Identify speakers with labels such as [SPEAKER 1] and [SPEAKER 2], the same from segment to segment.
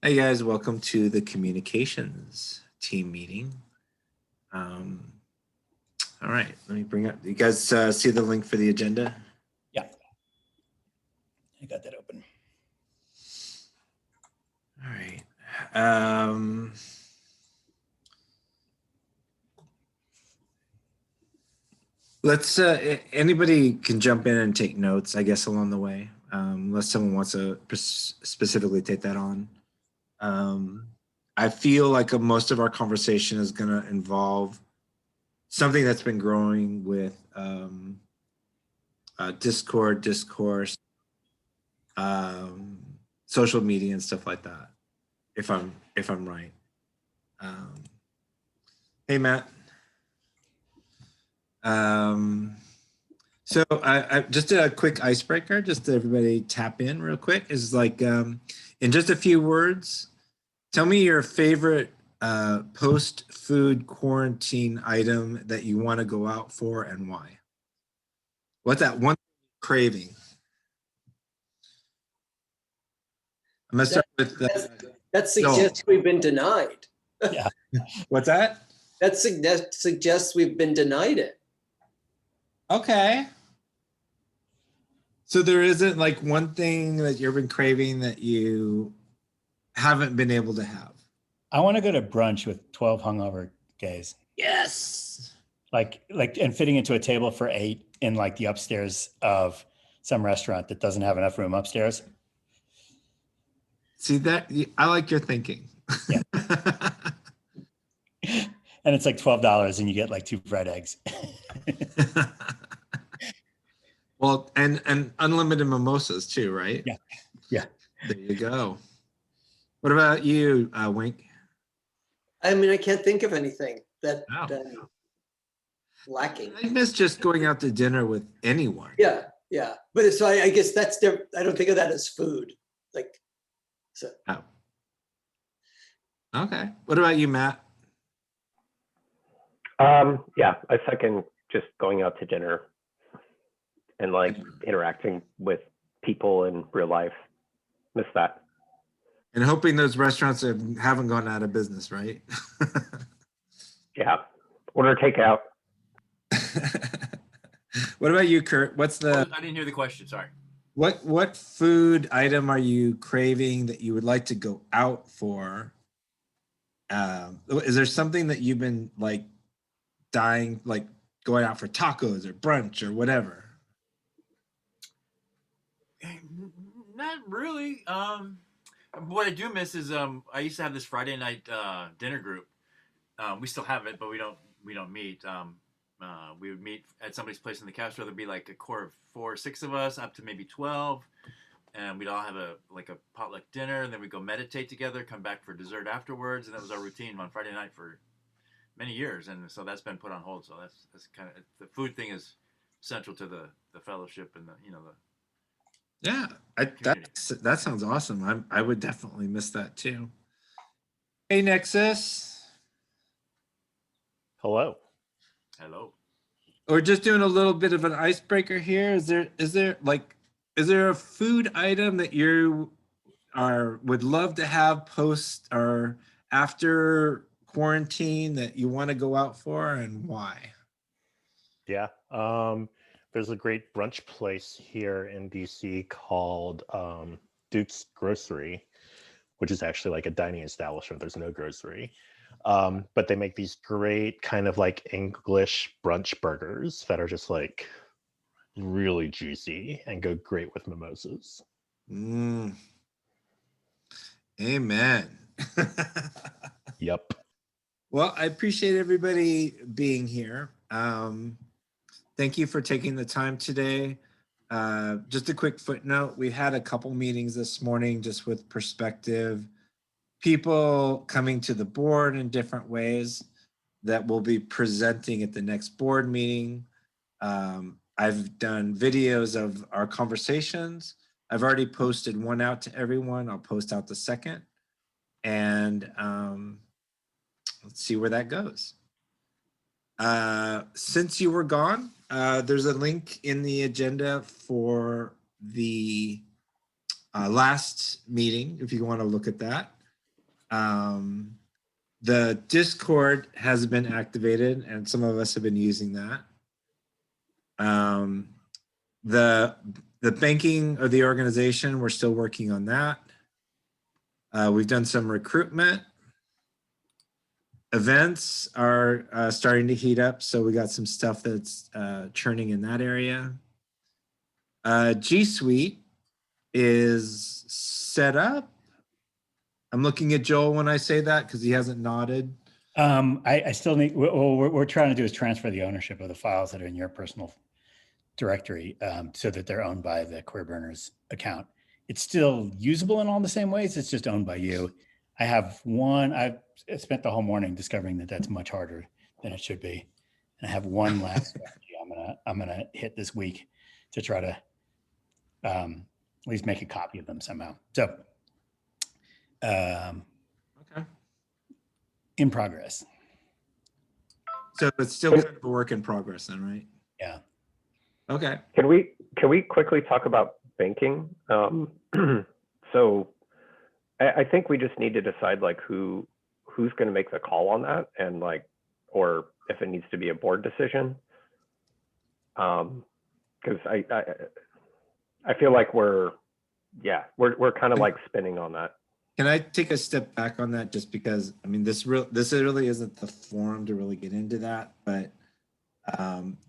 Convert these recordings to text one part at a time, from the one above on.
[SPEAKER 1] Hey guys, welcome to the communications team meeting. All right, let me bring up, you guys see the link for the agenda?
[SPEAKER 2] Yeah, I got that open.
[SPEAKER 1] All right. Let's, anybody can jump in and take notes, I guess, along the way, unless someone wants to specifically take that on. I feel like most of our conversation is going to involve something that's been growing with Discord, discourse, social media and stuff like that. If I'm right. Hey Matt. So I just a quick icebreaker, just to everybody tap in real quick. Is like in just a few words, tell me your favorite post-food quarantine item that you want to go out for and why. What's that one craving? I'm gonna start with
[SPEAKER 3] that suggests we've been denied.
[SPEAKER 2] Yeah.
[SPEAKER 1] What's that?
[SPEAKER 3] That suggests we've been denied it.
[SPEAKER 1] Okay. So there isn't like one thing that you've been craving that you haven't been able to have.
[SPEAKER 2] I want to go to brunch with 12 hungover gays.
[SPEAKER 1] Yes.
[SPEAKER 2] Like, and fitting into a table for 8 in like the upstairs of some restaurant that doesn't have enough room upstairs.
[SPEAKER 1] See that? I like your thinking.
[SPEAKER 2] Yeah. And it's like $12 and you get like 2 fried eggs.
[SPEAKER 1] Well, and unlimited mimosas too, right?
[SPEAKER 2] Yeah. Yeah.
[SPEAKER 1] There you go. What about you, Wink?
[SPEAKER 3] I mean, I can't think of anything that
[SPEAKER 1] Oh.
[SPEAKER 3] lacking.
[SPEAKER 1] I miss just going out to dinner with anyone.
[SPEAKER 3] Yeah, yeah. But so I guess that's different. I don't think of that as food. Like, so.
[SPEAKER 1] Oh. Okay. What about you, Matt?
[SPEAKER 4] Yeah, I second just going out to dinner and like interacting with people in real life. Miss that.
[SPEAKER 1] And hoping those restaurants haven't gone out of business, right?
[SPEAKER 4] Yeah. Order takeout.
[SPEAKER 1] What about you, Kurt? What's the?
[SPEAKER 5] I didn't hear the question. Sorry.
[SPEAKER 1] What food item are you craving that you would like to go out for? Is there something that you've been like dying, like going out for tacos or brunch or whatever?
[SPEAKER 5] Not really. What I do miss is I used to have this Friday night dinner group. We still have it, but we don't meet. We would meet at somebody's place in the Castro. There'd be like a core of 4 or 6 of us, up to maybe 12, and we'd all have a potluck dinner, and then we'd go meditate together, come back for dessert afterwards, and that was our routine on Friday night for many years. And so that's been put on hold. So that's kind of, the food thing is central to the fellowship and the
[SPEAKER 1] Yeah, that sounds awesome. I would definitely miss that too. Hey, Nexus.
[SPEAKER 6] Hello.
[SPEAKER 5] Hello.
[SPEAKER 1] We're just doing a little bit of an icebreaker here. Is there a food item that you would love to have post or after quarantine that you want to go out for, and why?
[SPEAKER 6] Yeah. There's a great brunch place here in DC called Duke's Grocery, which is actually like a dining establishment. There's no grocery. But they make these great kind of like English brunch burgers that are just like really juicy and go great with mimosas.
[SPEAKER 1] Amen.
[SPEAKER 6] Yep.
[SPEAKER 1] Well, I appreciate everybody being here. Thank you for taking the time today. Just a quick footnote, we had a couple meetings this morning just with perspective, people coming to the board in different ways that we'll be presenting at the next board meeting. I've done videos of our conversations. I've already posted one out to everyone. I'll post out the second. And let's see where that goes. Since you were gone, there's a link in the agenda for the last meeting, if you want to look at that. The Discord has been activated and some of us have been using that. The banking of the organization, we're still working on that. We've done some recruitment. Events are starting to heat up, so we got some stuff that's churning in that area. G Suite is set up. I'm looking at Joel when I say that because he hasn't nodded.
[SPEAKER 2] I still need, what we're trying to do is transfer the ownership of the files that are in your personal directory so that they're owned by the CareerBurners account. It's still usable in all the same ways. It's just owned by you. I have one, I've spent the whole morning discovering that that's much harder than it should be. And I have one last strategy I'm gonna hit this week to try to at least make a copy of them somehow. So
[SPEAKER 1] Okay.
[SPEAKER 2] in progress.
[SPEAKER 1] So it's still kind of a work in progress then, right?
[SPEAKER 2] Yeah.
[SPEAKER 1] Okay.
[SPEAKER 4] Can we quickly talk about banking? So I think we just need to decide like who's going to make the call on that, and like, or if it needs to be a board decision. Because I feel like we're kind of like spinning on that.
[SPEAKER 1] Can I take a step back on that just because, I mean, this really isn't the forum to really get into that, but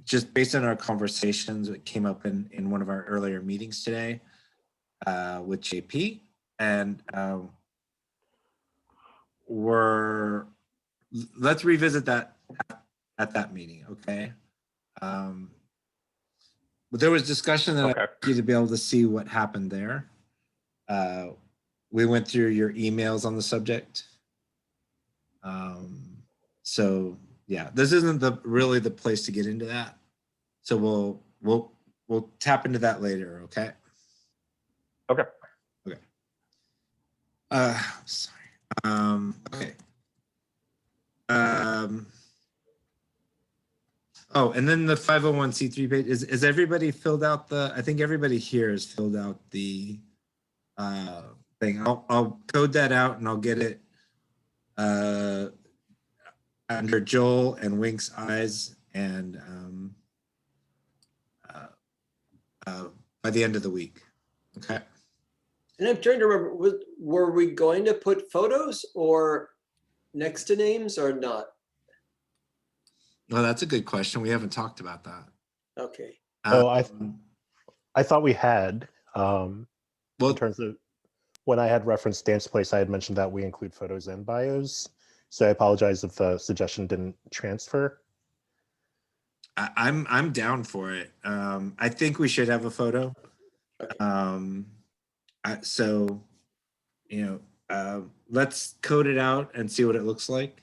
[SPEAKER 1] just based on our conversations that came up in one of our earlier meetings today with JP, and let's revisit that at that meeting, okay? But there was discussion that I want you to be able to see what happened there. We went through your emails on the subject. So yeah, this isn't really the place to get into that. So we'll tap into that later, okay?
[SPEAKER 4] Okay.
[SPEAKER 1] Okay. Sorry. Okay. Oh, and then the 501c3 page, is everybody filled out I think everybody here has filled out the thing. I'll code that out and I'll get it under Joel and Wink's eyes, and by the end of the week. Okay.
[SPEAKER 3] And I'm trying to remember, were we going to put photos or next to names or not?
[SPEAKER 1] Well, that's a good question. We haven't talked about that.
[SPEAKER 3] Okay.
[SPEAKER 6] Oh, I thought we had.
[SPEAKER 1] Well,
[SPEAKER 6] In terms of when I had referenced Dance Place, I had mentioned that we include photos and bios. So I apologize if the suggestion didn't transfer.
[SPEAKER 1] I'm down for it. I think we should have a photo. So, let's code it out and see what it looks like,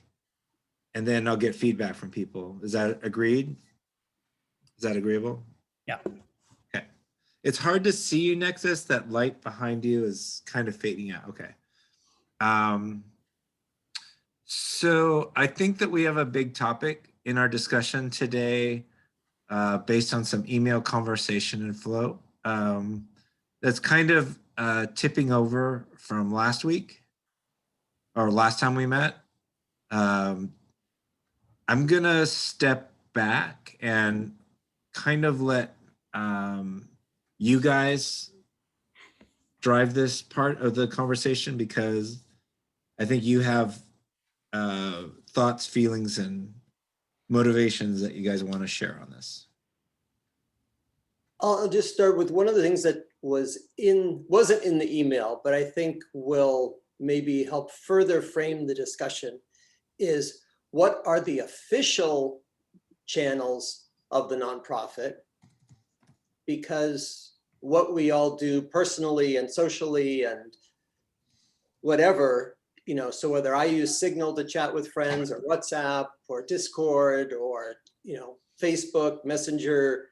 [SPEAKER 1] and then I'll get feedback from people. Is that agreed? Is that agreeable?
[SPEAKER 2] Yeah.
[SPEAKER 1] Okay. It's hard to see you, Nexus. That light behind you is kind of fading out. Okay. So I think that we have a big topic in our discussion today, based on some email conversation and flow. That's kind of tipping over from last week or last time we met. I'm gonna step back and kind of let you guys drive this part of the conversation, because I think you have thoughts, feelings, and motivations that you guys want to share on this.
[SPEAKER 3] I'll just start with one of the things that wasn't in the email, but I think will maybe help further frame the discussion, is what are the official channels of the nonprofit? Because what we all do personally and socially and whatever, so whether I use Signal to chat with friends, or WhatsApp, or Discord, or Facebook, Messenger,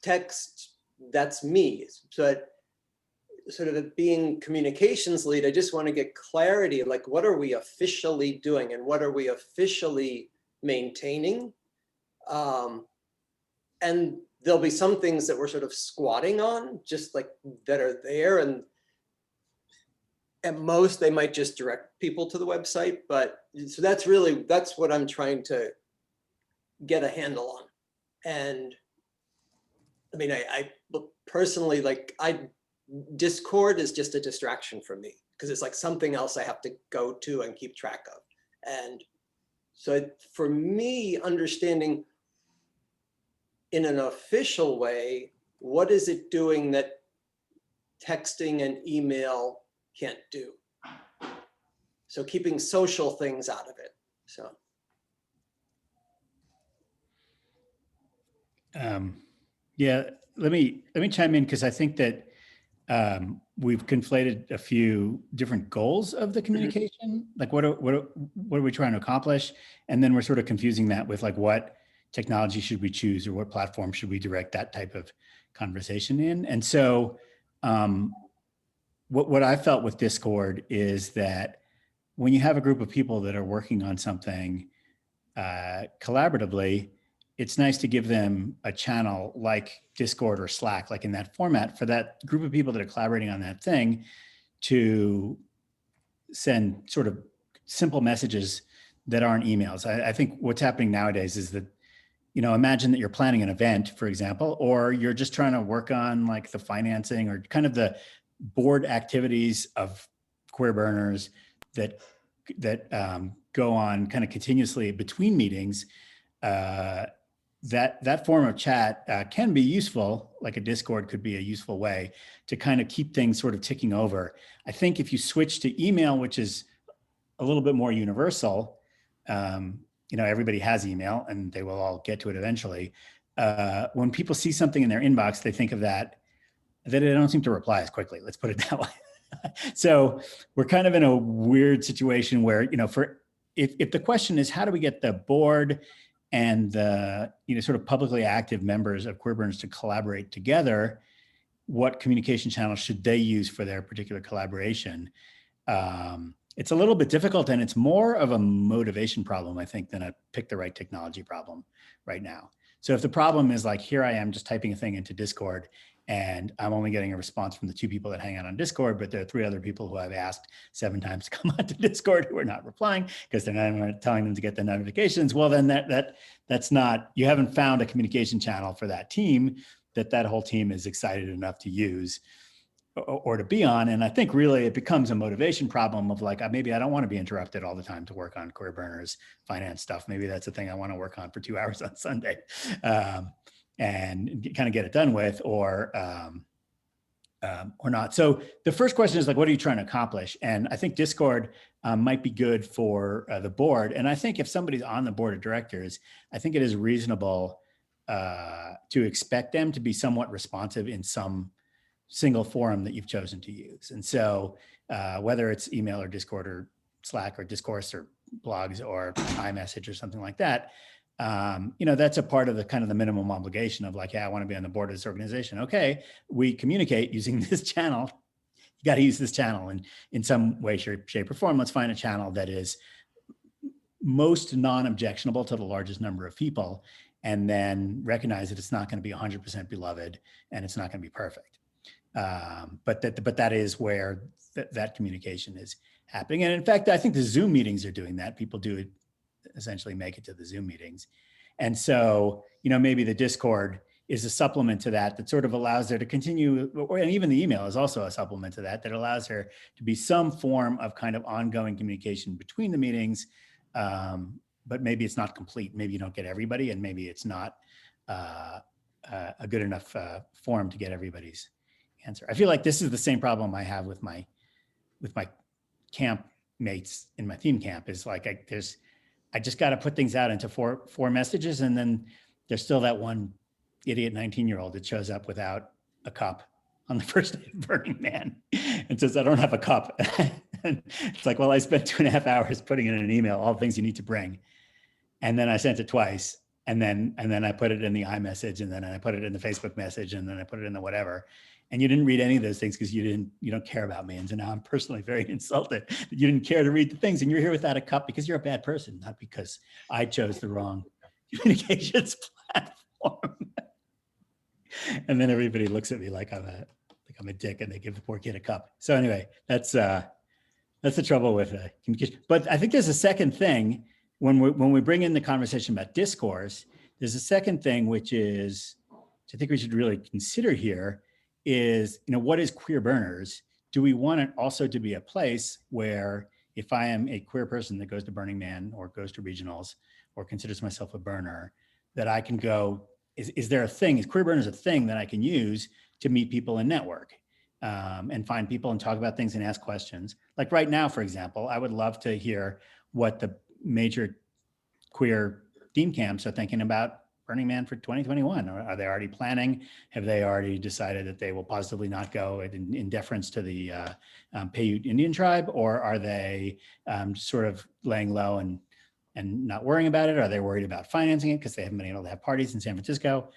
[SPEAKER 3] text, that's me. But sort of being communications lead, I just want to get clarity, like what are we officially doing and what are we officially maintaining? And there'll be some things that we're sort of squatting on, just like that are there. And at most, they might just direct people to the website, but so that's what I'm trying to get a handle on. And I mean, I personally, like, Discord is just a distraction for me because it's like something else I have to go to and keep track of. And so for me, understanding in an official way, what is it doing that texting and email can't do? So keeping social things out of it. So.
[SPEAKER 2] Yeah, let me chime in because I think that we've conflated a few different goals of the communication. Like what are we trying to accomplish? And then we're sort of confusing that with like what technology should we choose or what platform should we direct that type of conversation in? And so what I felt with Discord is that when you have a group of people that are working on something collaboratively, it's nice to give them a channel like Discord or Slack, like in that format, for that group of people that are collaborating on that thing to send sort of simple messages that aren't emails. I think what's happening nowadays is that, you know, imagine that you're planning an event, for example, or you're just trying to work on like the financing or kind of the board activities of Queer Burners that go on kind of continuously between meetings. That form of chat can be useful, like a Discord could be a useful way to kind of keep things sort of ticking over. I think if you switch to email, which is a little bit more universal, you know, everybody has email and they will all get to it eventually. When people see something in their inbox, they think of that they don't seem to reply as quickly. Let's put it that way. So we're kind of in a weird situation where, you know, if the question is how do we get the board and the, you know, sort of publicly active members of Queer Burners to collaborate together, what communication channels should they use for their particular collaboration? It's a little bit difficult and it's more of a motivation problem, I think, than a pick the right technology problem right now. So if the problem is like, here I am just typing a thing into Discord and I'm only getting a response from the 2 people that hang out on Discord, but there are 3 other people who I've asked 7 times to come onto Discord who are not replying because they're not telling them to get the notifications. Well, then that's not, you haven't found a communication channel for that team that whole team is excited enough to use or to be on. And I think really it becomes a motivation problem of like, maybe I don't want to be interrupted all the time to work on Queer Burners finance stuff. Maybe that's the thing I want to work on for 2 hours on Sunday. And kind of get it done with, or not. So the first question is like, what are you trying to accomplish? And I think Discord might be good for the board. And I think if somebody's on the board of directors, I think it is reasonable to expect them to be somewhat responsive in some single forum that you've chosen to use. And so whether it's email or Discord or Slack or Discourse or blogs or iMessage or something like that, you know, that's a part of the kind of the minimum obligation of like, yeah, I want to be on the board of this organization. Okay, we communicate using this channel. You got to use this channel in some way, shape, or form. Let's find a channel that is most non-objectionable to the largest number of people, and then recognize that it's not going to be 100% beloved and it's not going to be perfect. But that is where that communication is happening. And in fact, I think the Zoom meetings are doing that. People do it, essentially make it to the Zoom meetings. And so, you know, maybe the Discord is a supplement to that sort of allows there to continue, and even the email is also a supplement to that allows there to be some form of kind of ongoing communication between the meetings. But maybe it's not complete. Maybe you don't get everybody, and maybe it's not a good enough forum to get everybody's answer. I feel like this is the same problem I have with my camp mates in my theme camp is like, I just got to put things out into four messages. And then there's still that one idiot 19-year-old that shows up without a cup on the first day of Burning Man and says, I don't have a cup. And it's like, well, I spent 2.5 hours putting in an email, all the things you need to bring. And then I sent it twice. And then I put it in the iMessage, and then I put it in the Facebook message, and then I put it in the whatever. And you didn't read any of those things because you don't care about me. And so now I'm personally very insulted that you didn't care to read the things, and you're here without a cup because you're a bad person, not because I chose the wrong communications platform. And then everybody looks at me like I'm a dick, and they give the poor kid a cup. So anyway, that's That's the trouble with communication. But I think there's a second thing when we bring in the conversation about discourse. There's a second thing which I think we should really consider here is, what is Queer Burners? Do we want it also to be a place where if I am a queer person that goes to Burning Man or goes to regionals or considers myself a burner, that I can go, is there a thing, is Queer Burners a thing that I can use to meet people and network and find people and talk about things and ask questions? Like right now, for example, I would love to hear what the major queer theme camps are thinking about Burning Man for 2021. Are they already planning? Have they already decided that they will positively not go in deference to the Paiute Indian tribe? Or are they sort of laying low and not worrying about it? Are they worried about financing it because they haven't been able to have parties in San Francisco?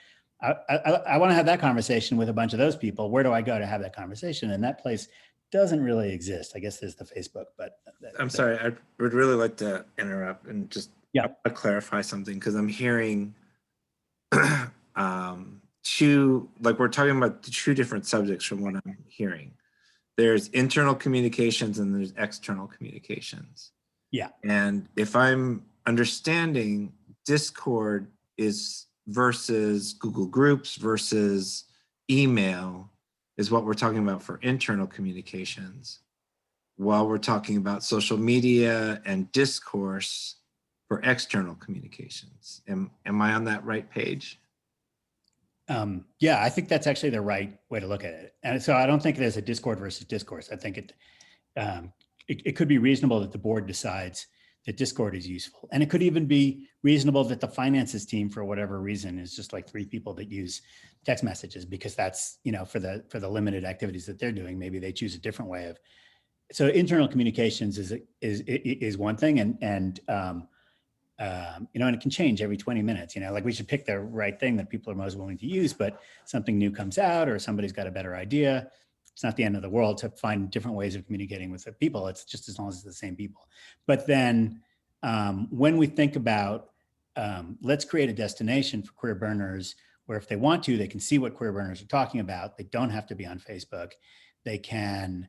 [SPEAKER 2] I want to have that conversation with a bunch of those people. Where do I go to have that conversation? And that place doesn't really exist. I guess there's the Facebook, but
[SPEAKER 1] I'm sorry, I would really like to interrupt and just clarify something, because I'm hearing we're talking about two different subjects from what I'm hearing. There's internal communications and there's external communications.
[SPEAKER 2] Yeah.
[SPEAKER 1] And if I'm understanding, Discord is versus Google Groups versus email is what we're talking about for internal communications, while we're talking about social media and discourse for external communications. Am I on that right page?
[SPEAKER 2] Yeah, I think that's actually the right way to look at it. And so I don't think there's a Discord versus discourse. I think it could be reasonable that the board decides that Discord is useful. And it could even be reasonable that the finances team, for whatever reason, is just like 3 people that use text messages, because that's, for the limited activities that they're doing, maybe they choose a different way of. So internal communications is one thing, and it can change every 20 minutes, like we should pick the right thing that people are most willing to use, but something new comes out or somebody's got a better idea. It's not the end of the world to find different ways of communicating with the people. It's just as long as it's the same people. But then when we think about, let's create a destination for queer burners where if they want to, they can see what queer burners are talking about. They don't have to be on Facebook. They can,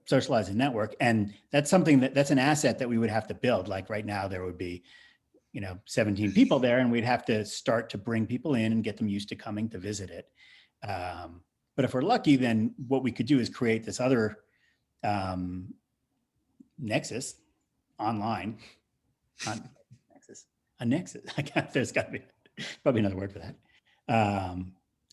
[SPEAKER 2] socialize and network. And that's something that's an asset that we would have to build. Like right now, there would be, 17 people there, and we'd have to start to bring people in and get them used to coming to visit it. But if we're lucky, then what we could do is create this other nexus online. A nexus. There's got to be probably another word for that.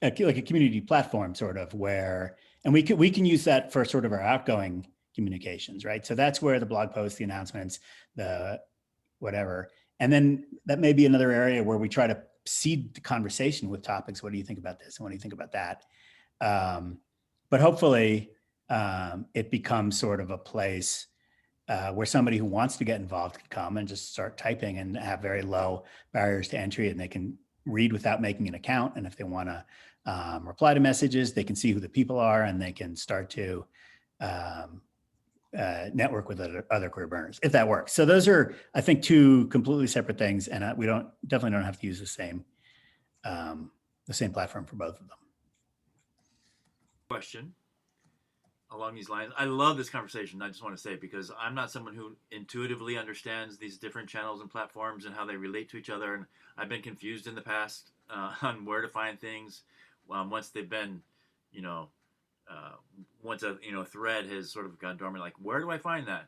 [SPEAKER 2] Like a community platform, sort of, where, and we can use that for sort of our outgoing communications, right? So that's where the blog posts, the announcements, the whatever, and then that may be another area where we try to seed the conversation with topics. What do you think about this? And what do you think about that? But hopefully it becomes sort of a place where somebody who wants to get involved can come and just start typing and have very low barriers to entry, and they can read without making an account. And if they want to reply to messages, they can see who the people are, and they can start to network with other queer burners, if that works. So those are, I think, 2 completely separate things, and we definitely don't have to use the same platform for both of them.
[SPEAKER 5] Question along these lines. I love this conversation. I just want to say, because I'm not someone who intuitively understands these different channels and platforms and how they relate to each other. And I've been confused in the past on where to find things once they've been, once a thread has sort of gone dormant. Like, where do I find that?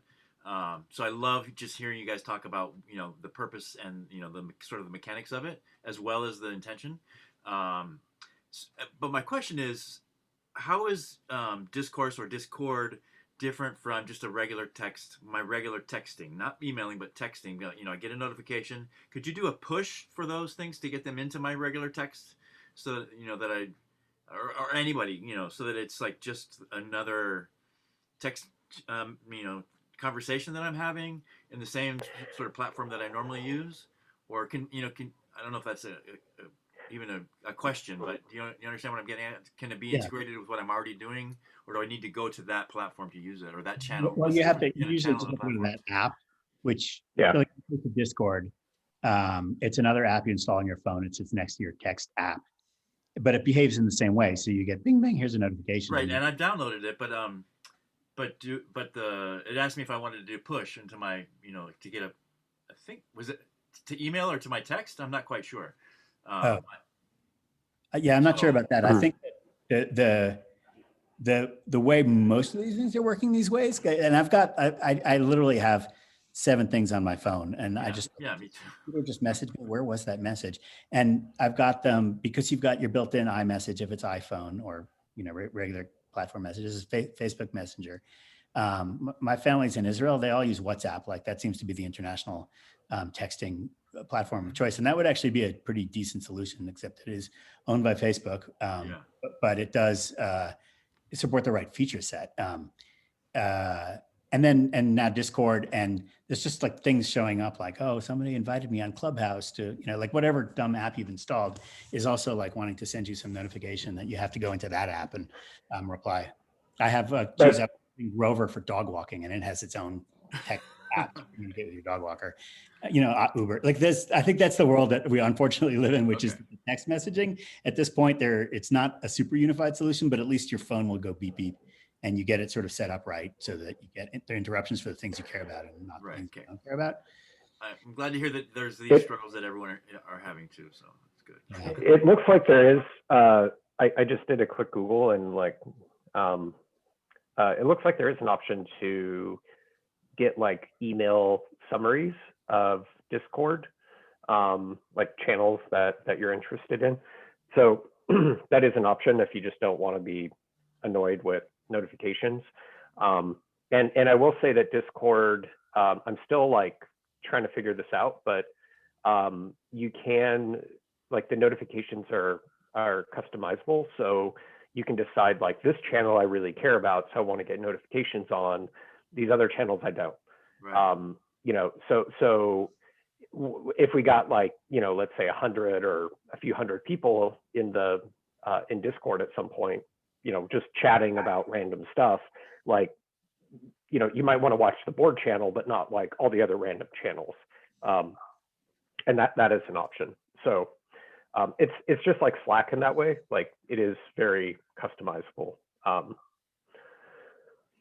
[SPEAKER 5] So I love just hearing you guys talk about the purpose and the sort of the mechanics of it, as well as the intention. But my question is, how is discourse or Discord different from just a regular text, my regular texting, not emailing, but texting? I get a notification. Could you do a push for those things to get them into my regular text, so that, that I, or anybody, so that it's like just another text, conversation that I'm having in the same sort of platform that I normally use? Or can I don't know if that's even a question, but do you understand what I'm getting at? Can it be integrated with what I'm already doing, or do I need to go to that platform to use it, or that channel?
[SPEAKER 2] Well, you have to usually just go to that app, which like Discord. It's another app you install on your phone. It sits next to your text app, but it behaves in the same way. So you get bing, bing, here's a notification.
[SPEAKER 5] Right, and I've downloaded it, but it asked me if I wanted to do push into my, to get I think, was it to email or to my text? I'm not quite sure.
[SPEAKER 2] Oh. Yeah, I'm not sure about that. I think that the way most of these things are working these ways, and I literally have 7 things on my phone, and I just
[SPEAKER 5] me too.
[SPEAKER 2] people just message me, where was that message? And I've got them because you've got your built-in iMessage if it's iPhone, or regular platform messages, Facebook Messenger. My family's in Israel. They all use WhatsApp. Like, that seems to be the international texting platform of choice. And that would actually be a pretty decent solution, except it is owned by Facebook. But it does support the right feature set. And now Discord, and there's just like things showing up like, oh, somebody invited me on Clubhouse to, like whatever dumb app you've installed is also like wanting to send you some notification that you have to go into that app and reply. I have Rover for dog walking, and it has its own tech app to communicate with your dog walker. Uber, like this. I think that's the world that we unfortunately live in, which is text messaging. At this point, it's not a super unified solution, but at least your phone will go beep beep, and you get it sort of set up right so that you get the interruptions for the things you care about and not the things you don't care about.
[SPEAKER 5] I'm glad to hear that there's these struggles that everyone are having too. So it's good.
[SPEAKER 4] It looks like there is. I just did a quick Google, and it looks like there is an option to get like email summaries of Discord, like channels that you're interested in. So that is an option if you just don't want to be annoyed with notifications. And I will say that Discord, I'm still like trying to figure this out, but you can, like, the notifications are customizable. So you can decide, like, this channel I really care about, so I want to get notifications on. These other channels I don't.
[SPEAKER 5] Right.
[SPEAKER 4] So if we got, like, let's say 100 or a few hundred people in Discord at some point, just chatting about random stuff, like, you might want to watch the board channel, but not like all the other random channels. And that is an option. So it's just like Slack in that way. Like, it is very customizable.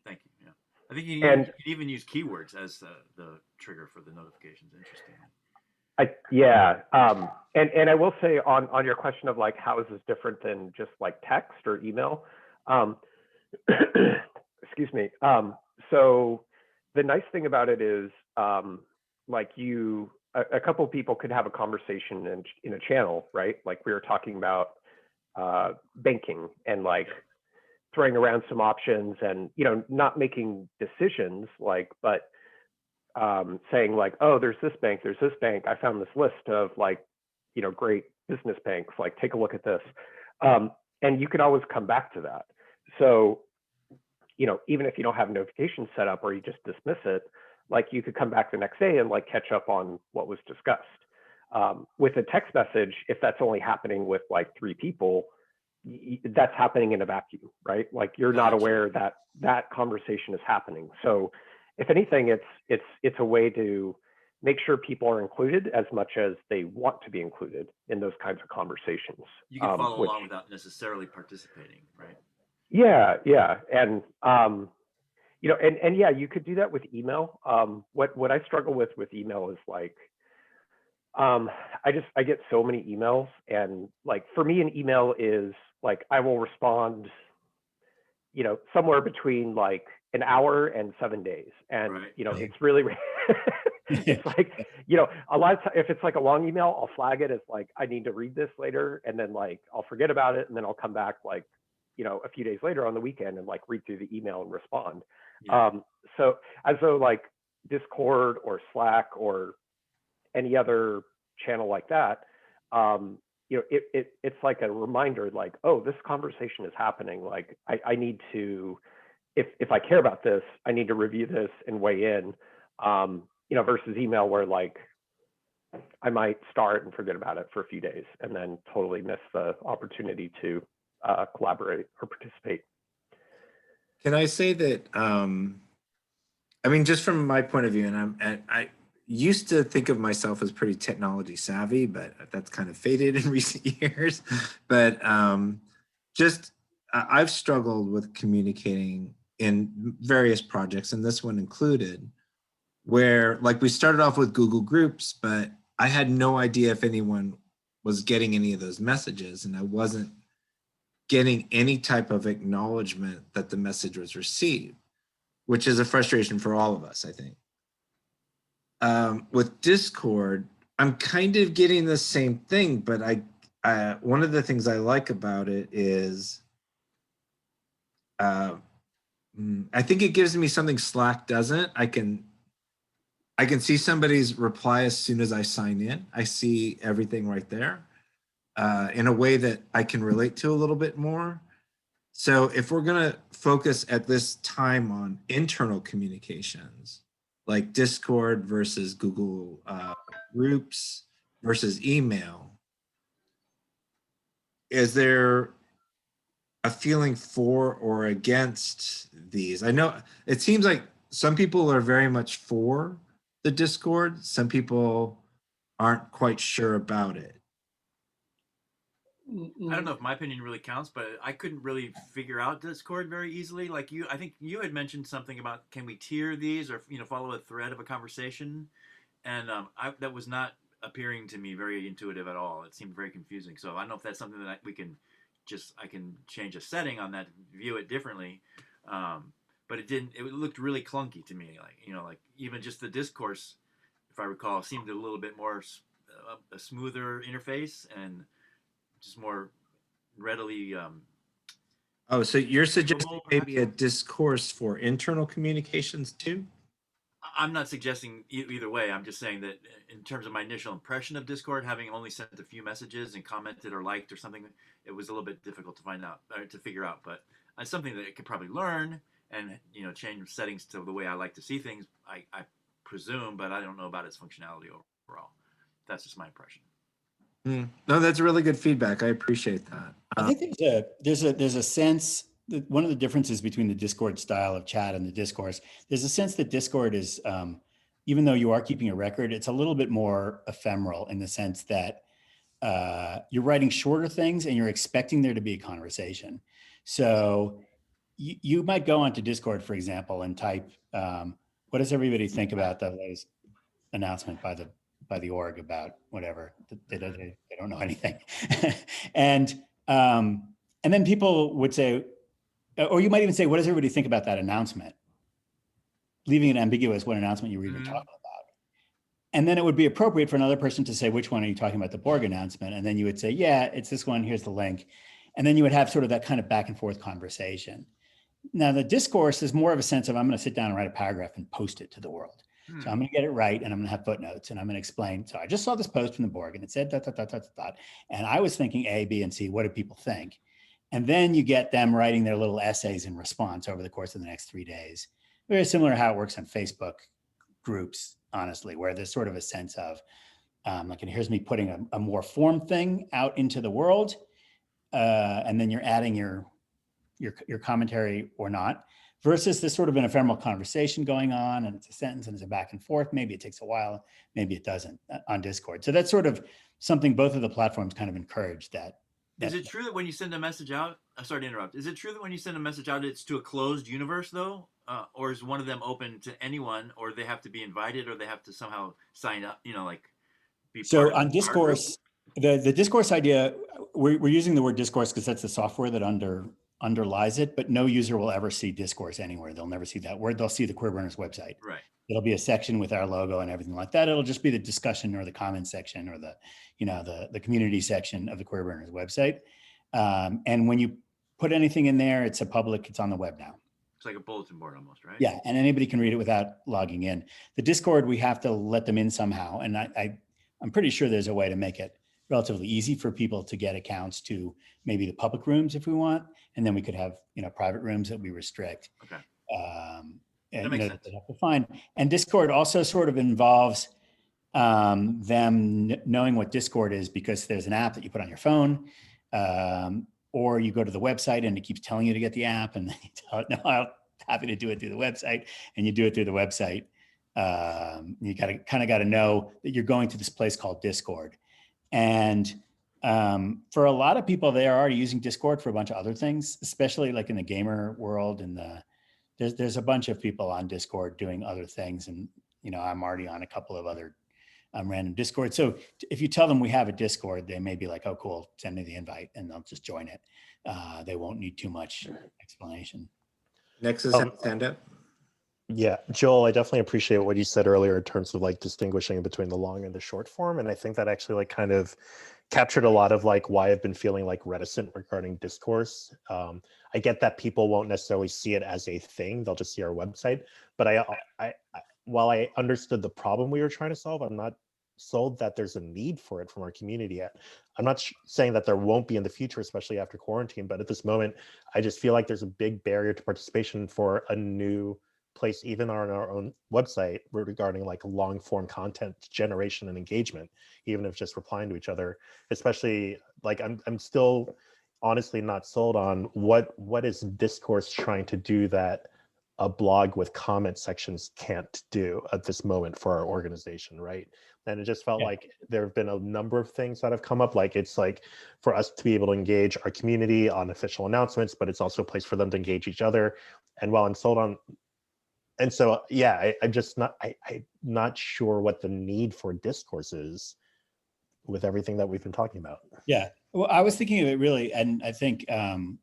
[SPEAKER 5] Thank you. Yeah, I think you can even use keywords as the trigger for the notifications. Interesting.
[SPEAKER 4] And I will say on your question of like, how is this different than just like text or email? Excuse me. So the nice thing about it is, like, a couple of people could have a conversation in a channel, right? Like, we were talking about banking and like throwing around some options and, not making decisions, like, but saying like, oh, there's this bank. I found this list of like, great business banks, like, take a look at this. And you could always come back to that. So, even if you don't have notifications set up or you just dismiss it, like, you could come back the next day and like catch up on what was discussed. With a text message, if that's only happening with like 3 people, that's happening in a vacuum, right? Like, you're not aware that that conversation is happening. So if anything, it's a way to make sure people are included as much as they want to be included in those kinds of conversations.
[SPEAKER 5] You can follow along without necessarily participating, right?
[SPEAKER 4] Yeah. And, you could do that with email. What I struggle with email is like, I get so many emails, and like, for me, an email is like, I will respond, somewhere between like an hour and 7 days. And,
[SPEAKER 5] right.
[SPEAKER 4] It's really, it's like, a lot of times, if it's like a long email, I'll flag it as like, I need to read this later. And then like, I'll forget about it. And then I'll come back like, a few days later on the weekend and like read through the email and respond.
[SPEAKER 5] Yeah.
[SPEAKER 4] So as though like Discord or Slack or any other channel like that, it's like a reminder, like, oh, this conversation is happening. Like, I need to, if I care about this, I need to review this and weigh in, versus email, where like, I might start and forget about it for a few days and then totally miss the opportunity to collaborate or participate.
[SPEAKER 1] Can I say that, just from my point of view, and I used to think of myself as pretty technology savvy, but that's kind of faded in recent years. But I've struggled with communicating in various projects, and this one included, where like we started off with Google Groups, but I had no idea if anyone was getting any of those messages, and I wasn't getting any type of acknowledgement that the message was received, which is a frustration for all of us, I think. With Discord, I'm kind of getting the same thing, but one of the things I like about it is I think it gives me something Slack doesn't. I can see somebody's reply as soon as I sign in. I see everything right there in a way that I can relate to a little bit more. So if we're going to focus at this time on internal communications, like Discord versus Google Groups versus email, is there a feeling for or against these? I know it seems like some people are very much for the Discord. Some people aren't quite sure about it.
[SPEAKER 5] I don't know if my opinion really counts, but I couldn't really figure out Discord very easily. Like you, I think you had mentioned something about can we tier these or follow a thread of a conversation, and that was not appearing to me very intuitive at all. It seemed very confusing. So I don't know if that's something that I can change a setting on that, view it differently. But it didn't. It looked really clunky to me. Like even just the discourse, if I recall, seemed a little bit more a smoother interface and just more readily.
[SPEAKER 1] Oh, so you're suggesting
[SPEAKER 5] Perhaps?
[SPEAKER 1] maybe a discourse for internal communications too?
[SPEAKER 5] I'm not suggesting either way. I'm just saying that in terms of my initial impression of Discord, having only sent a few messages and commented or liked or something, it was a little bit difficult to find out or to figure out. But it's something that I could probably learn and change settings to the way I like to see things. I presume, but I don't know about its functionality overall. That's just my impression.
[SPEAKER 1] No, that's really good feedback. I appreciate that.
[SPEAKER 2] I think there's a sense that one of the differences between the Discord style of chat and the discourse, there's a sense that Discord is, even though you are keeping a record, it's a little bit more ephemeral in the sense that you're writing shorter things and you're expecting there to be a conversation. So you might go onto Discord, for example, and type, what does everybody think about the latest announcement by the org about whatever? They don't know anything. And then people would say, or you might even say, what does everybody think about that announcement? Leaving it ambiguous what announcement you were even talking about. And then it would be appropriate for another person to say, which one are you talking about, the Borg announcement? And then you would say, yeah, it's this one, here's the link. And then you would have sort of that kind of back and forth conversation. Now the discourse is more of a sense of, I'm going to sit down and write a paragraph and post it to the world. So I'm going to get it right, and I'm going to have footnotes, and I'm going to explain. So I just saw this post from the Borg, and it said ... And I was thinking A, B, and C. What do people think? And then you get them writing their little essays in response over the course of the next 3 days. Very similar to how it works on Facebook groups, honestly, where there's sort of a sense of, like, and here's me putting a more formed thing out into the world, and then you're adding your commentary or not. Versus this sort of an ephemeral conversation going on, and it's a sentence and it's a back and forth. Maybe it takes a while, maybe it doesn't on Discord. So that's sort of something both of the platforms kind of encourage that.
[SPEAKER 5] Is it true that when you send a message out, I'm sorry to interrupt. Is it true that when you send a message out, it's to a closed universe though? Or is one of them open to anyone, or they have to be invited, or they have to somehow sign up, like be
[SPEAKER 2] So
[SPEAKER 5] part
[SPEAKER 2] on
[SPEAKER 5] of
[SPEAKER 2] Discourse, the discourse idea, we're using the word discourse because that's the software that underlies it, but no user will ever see discourse anywhere. They'll never see that word. They'll see the Queerburners website.
[SPEAKER 5] Right.
[SPEAKER 2] It'll be a section with our logo and everything like that. It'll just be the discussion or the comment section or the community section of the Queerburners website. And when you put anything in there, it's on the web now.
[SPEAKER 5] It's like a bulletin board almost, right?
[SPEAKER 2] Yeah, and anybody can read it without logging in. The Discord, we have to let them in somehow. And I'm pretty sure there's a way to make it relatively easy for people to get accounts to maybe the public rooms if we want. And then we could have, private rooms that we restrict.
[SPEAKER 5] Okay.
[SPEAKER 2] And
[SPEAKER 5] makes sense.
[SPEAKER 2] they have to find. And Discord also sort of involves them knowing what Discord is because there's an app that you put on your phone, or you go to the website and it keeps telling you to get the app, and then you tell it, no, I'm happy to do it through the website, and you do it through the website. You got to know that you're going to this place called Discord. And for a lot of people, they are already using Discord for a bunch of other things, especially like in the gamer world and the there's a bunch of people on Discord doing other things, and I'm already on a couple of other random Discord. So if you tell them we have a Discord, they may be like, "Oh, cool, send me the invite," and they'll just join it. They won't need too much explanation.
[SPEAKER 1] Nexus, has a hand up.
[SPEAKER 6] Yeah, Joel, I definitely appreciate what you said earlier in terms of like distinguishing between the long and the short form. And I think that actually like kind of captured a lot of like why I've been feeling like reticent regarding discourse. I get that people won't necessarily see it as a thing. They'll just see our website. But while I understood the problem we were trying to solve, I'm not sold that there's a need for it from our community yet. I'm not saying that there won't be in the future, especially after quarantine. But at this moment, I just feel like there's a big barrier to participation for a new place, even on our own website, regarding like long form content generation and engagement, even if just replying to each other. Especially like I'm still honestly not sold on what is discourse trying to do that a blog with comment sections can't do at this moment for our organization, right? And it just felt like there have been a number of things that have come up. Like it's like for us to be able to engage our community on official announcements, but it's also a place for them to engage each other. And while I'm sold on, and so yeah, I'm just not I'm not sure what the need for discourse is with everything that we've been talking about.
[SPEAKER 2] Yeah, well, I was thinking of it really, and I think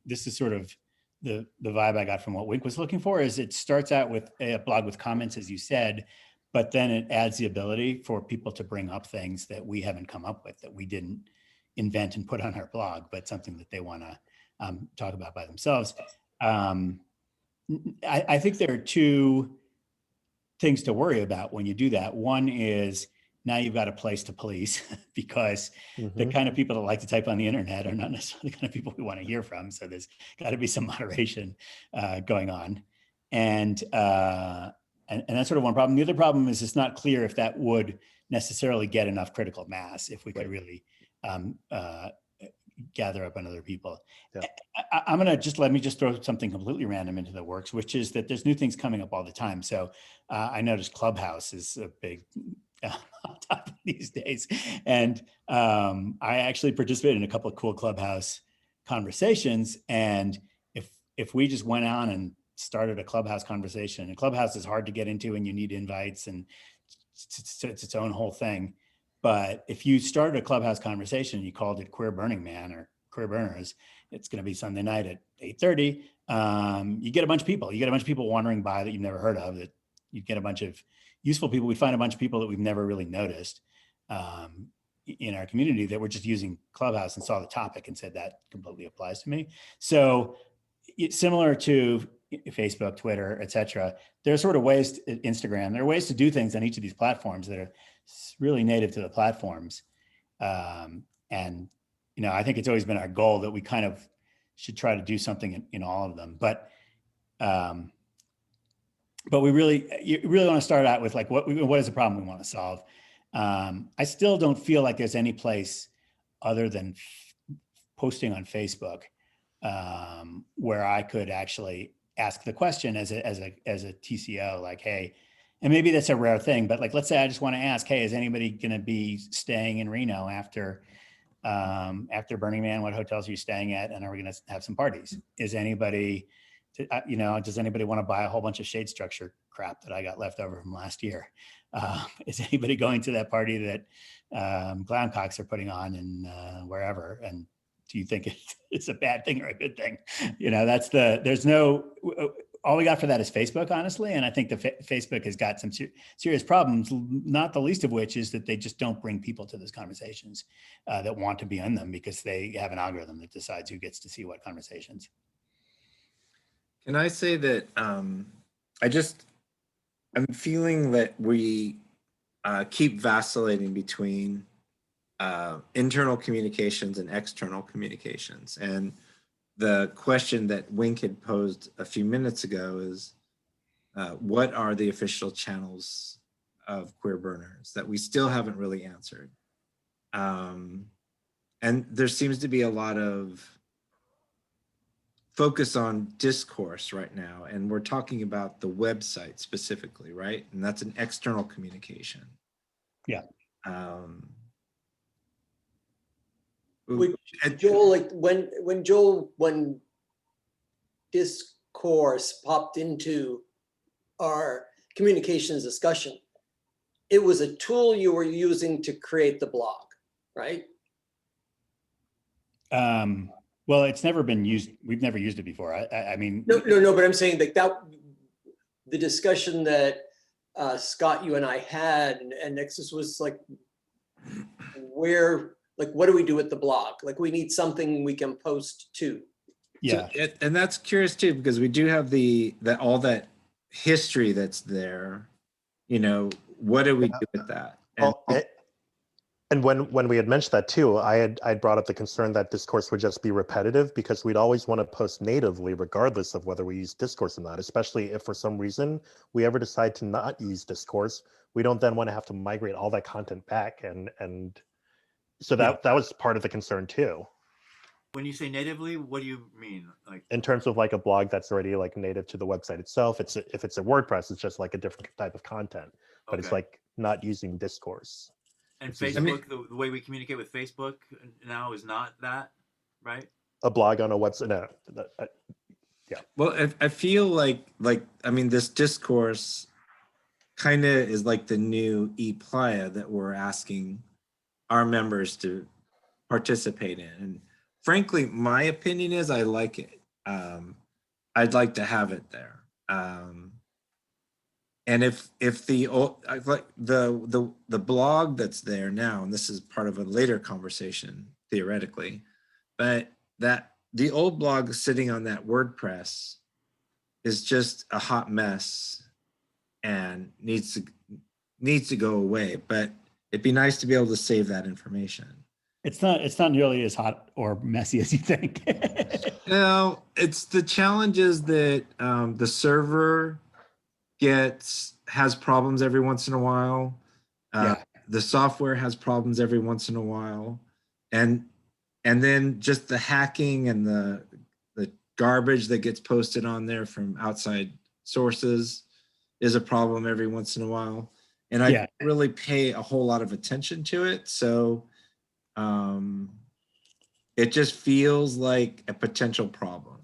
[SPEAKER 2] this is sort of the vibe I got from what Wink was looking for. Is it starts out with a blog with comments, as you said, but then it adds the ability for people to bring up things that we haven't come up with, that we didn't invent and put on our blog, but something that they want to talk about by themselves. I think there are two things to worry about when you do that. One is now you've got a place to police because the kind of people that like to type on the internet are not necessarily the kind of people we want to hear from. So there's got to be some moderation going on. And that's sort of one problem. The other problem is it's not clear if that would necessarily get enough critical mass if we could really gather up on other people. Yeah. I'm going to let me throw something completely random into the works, which is that there's new things coming up all the time. So I noticed Clubhouse is a big topic these days. And I actually participated in a couple of cool Clubhouse conversations. And if we just went on and started a Clubhouse conversation, and Clubhouse is hard to get into and you need invites and it's its own whole thing. But if you started a Clubhouse conversation, you called it Queer Burning Man or Queer Burners, it's going to be Sunday night at 8:30. You get a bunch of people. You get a bunch of people wandering by that you've never heard of. That you get a bunch of useful people. We find a bunch of people that we've never really noticed in our community that were just using Clubhouse and saw the topic and said that completely applies to me. So it's similar to Facebook, Twitter, etc. There are sort of ways, Instagram, there are ways to do things on each of these platforms that are really native to the platforms. And, I think it's always been our goal that we kind of should try to do something in all of them. But you really want to start out with like, what is the problem we want to solve? I still don't feel like there's any place other than posting on Facebook where I could actually ask the question as a TCO, like, hey, and maybe that's a rare thing, but like, let's say I just want to ask, hey, is anybody going to be staying in Reno after Burning Man? What hotels are you staying at? And are we going to have some parties? Is anybody, does anybody want to buy a whole bunch of shade structure crap that I got left over from last year? Is anybody going to that party that Clowncocks are putting on and wherever? And do you think it's a bad thing or a good thing? All we got for that is Facebook, honestly. And I think Facebook has got some serious problems, not the least of which is that they just don't bring people to those conversations that want to be in them because they have an algorithm that decides who gets to see what conversations.
[SPEAKER 1] Can I say that I'm feeling that we keep vacillating between internal communications and external communications. And the question that Wink had posed a few minutes ago is, what are the official channels of Queer Burners that we still haven't really answered? And there seems to be a lot of focus on discourse right now. And we're talking about the website specifically, right? And that's an external communication.
[SPEAKER 2] Yeah.
[SPEAKER 3] Joel, like when course popped into our communications discussion, it was a tool you were using to create the blog, right?
[SPEAKER 2] Well, it's never been used. We've never used it before. I mean,
[SPEAKER 3] No, but I'm saying that the discussion that Scott, you and I had, and Nexus was like, what do we do with the blog? Like, we need something we can post to.
[SPEAKER 2] yeah.
[SPEAKER 1] So, and that's curious too, because we do have all that history that's there. You know, what do we do with that? And
[SPEAKER 6] Well, and when we had mentioned that too, I'd brought up the concern that discourse would just be repetitive, because we'd always want to post natively regardless of whether we use discourse or not, especially if for some reason we ever decide to not use discourse. We don't then want to have to migrate all that content back, and so that was part of the concern too,
[SPEAKER 5] When you say natively, what do you mean? Like,
[SPEAKER 6] in terms of like a blog that's already like native to the website itself. If it's a WordPress, it's just like a different type of content, but it's
[SPEAKER 5] okay.
[SPEAKER 6] like not using discourse.
[SPEAKER 5] And
[SPEAKER 6] it's easy.
[SPEAKER 5] Facebook, the way we communicate with Facebook now is not that, right?
[SPEAKER 6] A blog on a website, no.
[SPEAKER 1] well, I feel like I mean, this discourse kind of is like the new ePlaya that we're asking our members to participate in. And frankly, my opinion is I like it. I'd like to have it there. And if the old, like the blog that's there now, and this is part of a later conversation theoretically, but that the old blog sitting on that WordPress is just a hot mess and needs to go away. But it'd be nice to be able to save that information.
[SPEAKER 2] It's not nearly as hot or messy as you think.
[SPEAKER 1] No, it's the challenges that the server has problems every once in a while.
[SPEAKER 2] Yeah.
[SPEAKER 1] The software has problems every once in a while, and then just the hacking and the garbage that gets posted on there from outside sources is a problem every once in a while. And I
[SPEAKER 2] Yeah.
[SPEAKER 1] don't really pay a whole lot of attention to it, so it just feels like a potential problem.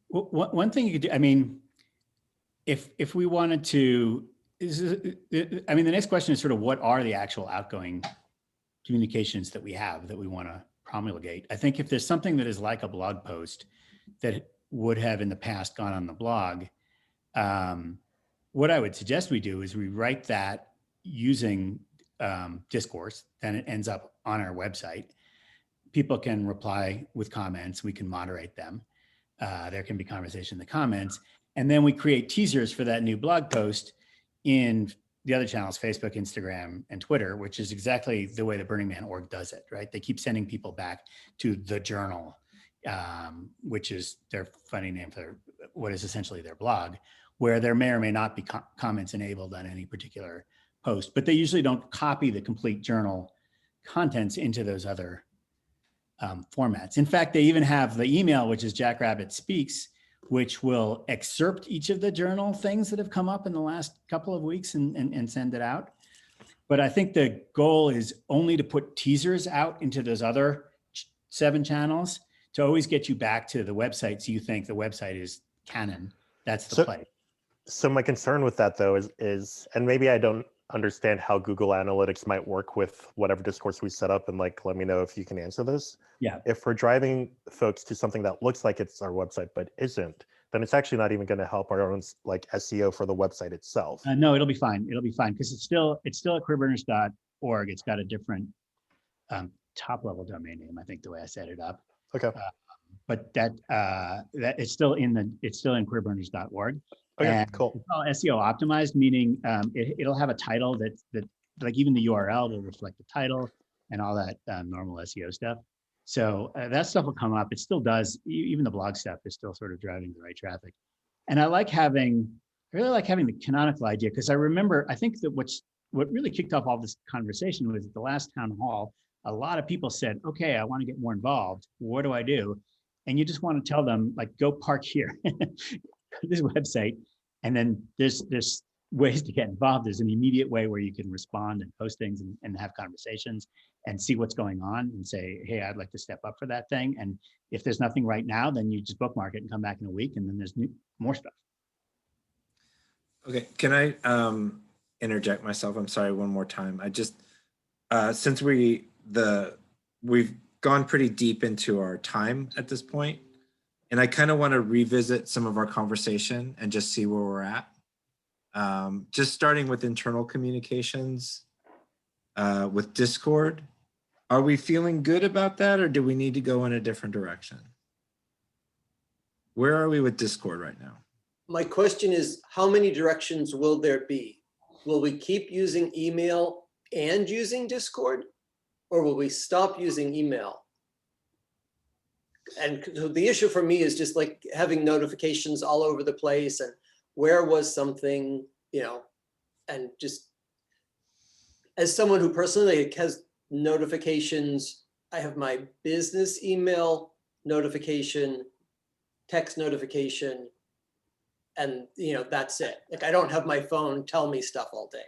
[SPEAKER 2] One thing you could do, I mean, if we wanted to, the next question is sort of what are the actual outgoing communications that we have that we want to promulgate? I think if there's something that is like a blog post that would have in the past gone on the blog, what I would suggest we do is we write that using discourse, then it ends up on our website. People can reply with comments. We can moderate them. There can be conversation in the comments. And then we create teasers for that new blog post in the other channels, Facebook, Instagram, and Twitter, which is exactly the way the Burning Man org does it, right? They keep sending people back to the journal, which is their funny name for what is essentially their blog, where there may or may not be comments enabled on any particular post, but they usually don't copy the complete journal contents into those other formats. In fact, they even have the email, which is Jackrabbit Speaks, which will excerpt each of the journal things that have come up in the last couple of weeks and send it out. But I think the goal is only to put teasers out into those other 7 channels to always get you back to the website. So you think the website is canon. That's the play.
[SPEAKER 6] So my concern with that though is, and maybe I don't understand how Google Analytics might work with whatever discourse we set up, and like, let me know if you can answer this.
[SPEAKER 2] Yeah.
[SPEAKER 6] If we're driving folks to something that looks like it's our website, but isn't, then it's actually not even going to help our own like SEO for the website itself.
[SPEAKER 2] No, it'll be fine. It'll be fine because it's still at queerburners.org. It's got a different top level domain name, I think, the way I set it up.
[SPEAKER 6] Okay.
[SPEAKER 2] But that it's still in queerburners.org.
[SPEAKER 6] Okay,
[SPEAKER 2] And
[SPEAKER 6] cool.
[SPEAKER 2] It's all SEO optimized, meaning it'll have a title that like even the URL will reflect the title and all that normal SEO stuff. So that stuff will come up. It still does. Even the blog stuff is still sort of driving the right traffic. And I really like having the canonical idea, because I remember, I think that what really kicked off all this conversation was at the last town hall, a lot of people said, okay, I want to get more involved. What do I do? And you just want to tell them, like, go park here, this website. And then there's ways to get involved. There's an immediate way where you can respond and post things and have conversations and see what's going on and say, hey, I'd like to step up for that thing. And if there's nothing right now, then you just bookmark it and come back in a week, and then there's more stuff.
[SPEAKER 1] Okay, can I interject myself? I'm sorry, one more time. I just since we've gone pretty deep into our time at this point, and I kind of want to revisit some of our conversation and just see where we're at. Just starting with internal communications with Discord. Are we feeling good about that, or do we need to go in a different direction? Where are we with Discord right now?
[SPEAKER 3] My question is, how many directions will there be? Will we keep using email and using Discord? Or will we stop using email? And the issue for me is just like having notifications all over the place and where was something, you know, and just as someone who personally has notifications, I have my business email notification, text notification, and you know, that's it. Like I don't have my phone tell me stuff all day.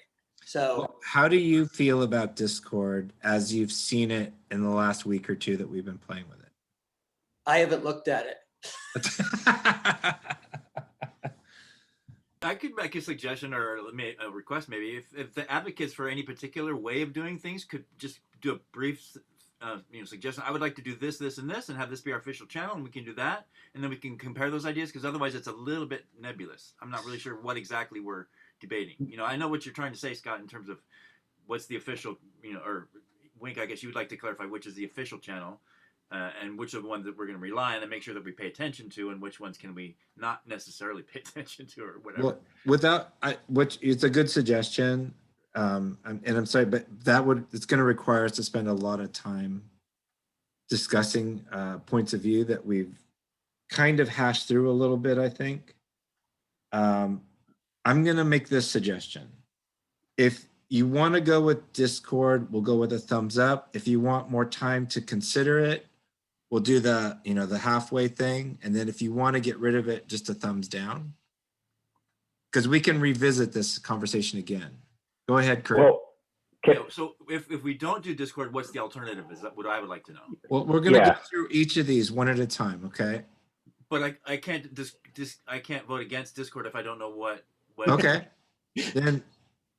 [SPEAKER 3] So
[SPEAKER 1] Well, how do you feel about Discord as you've seen it in the last week or two that we've been playing with
[SPEAKER 3] I haven't looked at it.
[SPEAKER 1] it?
[SPEAKER 5] I could make a suggestion or a request maybe if the advocates for any particular way of doing things could just do a brief suggestion. I would like to do this, this, and this, and have this be our official channel, and we can do that, and then we can compare those ideas, because otherwise it's a little bit nebulous. I'm not really sure what exactly we're debating. You know, I know what you're trying to say, Scott, in terms of what's the official, or Wink, I guess you would like to clarify which is the official channel. And which are the ones that we're going to rely on and make sure that we pay attention to, and which ones can we not necessarily pay attention to, or whatever.
[SPEAKER 1] Well, which it's a good suggestion, and I'm sorry, but it's going to require us to spend a lot of time discussing points of view that we've kind of hashed through a little bit. I think I'm going to make this suggestion. If you want to go with Discord, we'll go with a thumbs up. If you want more time to consider it, we'll do the halfway thing. And then if you want to get rid of it, just a thumbs down. Because we can revisit this conversation again. Go ahead, Kurt.
[SPEAKER 4] Well,
[SPEAKER 5] So if we don't do Discord, what's the alternative? Is that what I would like to know?
[SPEAKER 1] Well, we're going to
[SPEAKER 4] Yeah.
[SPEAKER 1] go through each of these one at a time, okay?
[SPEAKER 5] But I can't I can't vote against Discord if I don't know what.
[SPEAKER 1] Okay. Then,
[SPEAKER 5] You know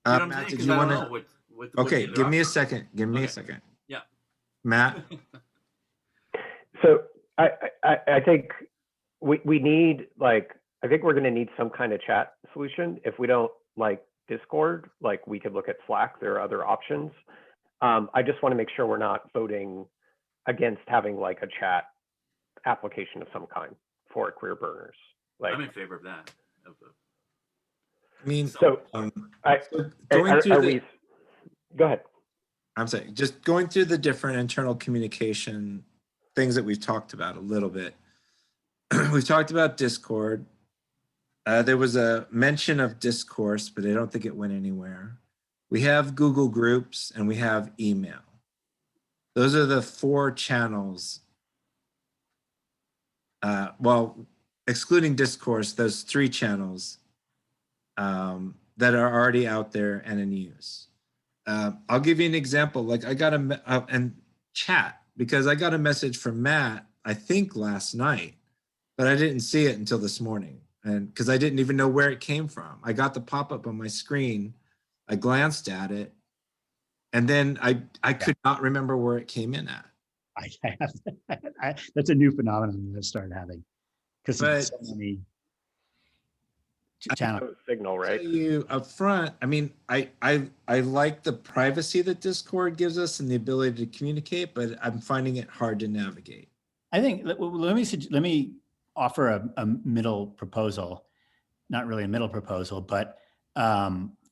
[SPEAKER 5] what I'm
[SPEAKER 1] Matt,
[SPEAKER 5] saying?
[SPEAKER 1] did
[SPEAKER 5] 'Cause
[SPEAKER 1] you
[SPEAKER 5] I don't
[SPEAKER 1] want
[SPEAKER 5] know
[SPEAKER 1] to?
[SPEAKER 5] what
[SPEAKER 1] Okay,
[SPEAKER 5] the
[SPEAKER 1] give me a
[SPEAKER 5] option-
[SPEAKER 1] second. Give me a
[SPEAKER 5] Okay.
[SPEAKER 1] second.
[SPEAKER 5] Yeah.
[SPEAKER 1] Matt,
[SPEAKER 4] so I think we need I think we're going to need some kind of chat solution. If we don't like Discord, we could look at Slack. There are other options. I just want to make sure we're not voting against having a chat application of some kind for career burners.
[SPEAKER 5] I'm in favor of that.
[SPEAKER 1] I mean,
[SPEAKER 4] So
[SPEAKER 1] going through
[SPEAKER 4] go ahead.
[SPEAKER 1] I'm saying, just going through the different internal communication things that we've talked about a little bit. We've talked about Discord. There was a mention of Discourse, but I don't think it went anywhere. We have Google Groups and we have email. Those are the 4 channels. Well, excluding Discourse, those 3 channels that are already out there and in use. I'll give you an example. I got and chat, because I got a message from Matt, I think last night, but I didn't see it until this morning. And because I didn't even know where it came from. I got the pop-up on my screen. I glanced at it, and then I could not remember where it came in at.
[SPEAKER 2] That's a new phenomenon that started having, because there's so many channels.
[SPEAKER 4] Signal, right?
[SPEAKER 1] Tell you up front, I mean, I like the privacy that Discord gives us and the ability to communicate, but I'm finding it hard to navigate.
[SPEAKER 2] I think let me offer a middle proposal, not really a middle proposal, but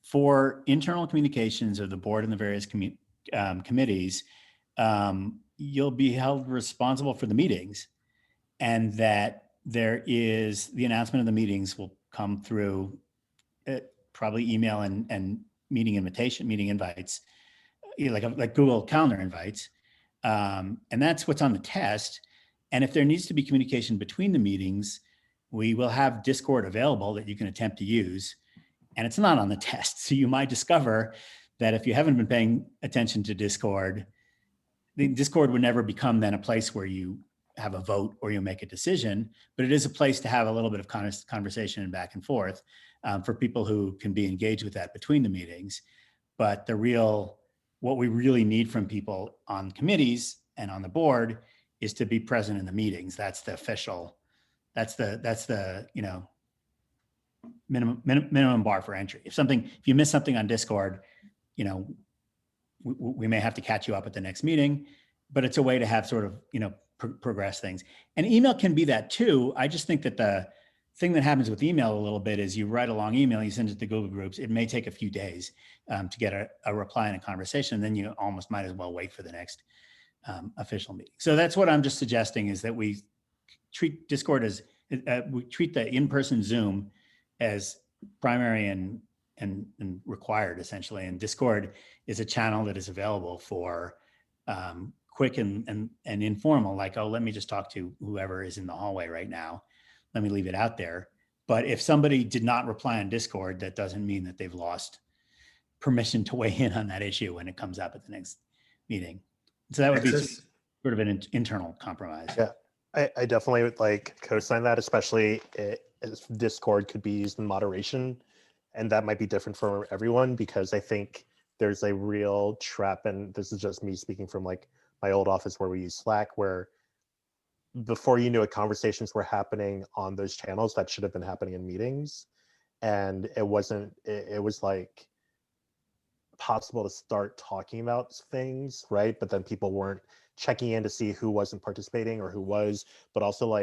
[SPEAKER 2] for internal communications of the board and the various committees, you'll be held responsible for the meetings, and that there is the announcement of the meetings will come through probably email and meeting invites, like Google Calendar invites. And that's what's on the test. And if there needs to be communication between the meetings, we will have Discord available that you can attempt to use. and it's not on the test. So you might discover that if you haven't been paying attention to Discord, the Discord would never become then a place where you have a vote or you make a decision, but it is a place to have a little bit of conversation and back and forth for people who can be engaged with that between the meetings. But what we really need from people on committees and on the board is to be present in the meetings. That's the official, that's the minimum bar for entry. If you miss something on Discord, we may have to catch you up at the next meeting, but it's a way to have sort of, progress things. And email can be that too. I just think that the thing that happens with email a little bit is you write a long email, you send it to Google Groups. It may take a few days to get a reply and a conversation. And then you almost might as well wait for the next official meeting. So that's what I'm just suggesting, is that we treat Discord as, we treat the in-person Zoom as primary and required, essentially. And Discord is a channel that is available for quick and informal, like, oh, let me just talk to whoever is in the hallway right now. Let me leave it out there. But if somebody did not reply on Discord, that doesn't mean that they've lost permission to weigh in on that issue when it comes up at the next meeting. So that would be sort of an internal compromise.
[SPEAKER 6] Yeah, I definitely would co-sign that, especially if Discord could be used in moderation. And that might be different for everyone, because I think there's a real trap, and this is just me speaking from my old office where we use Slack, where before you knew it, conversations were happening on those channels that should have been happening in meetings. And it was possible to start talking about things, right? But then people weren't checking in to see who wasn't participating or who was, but also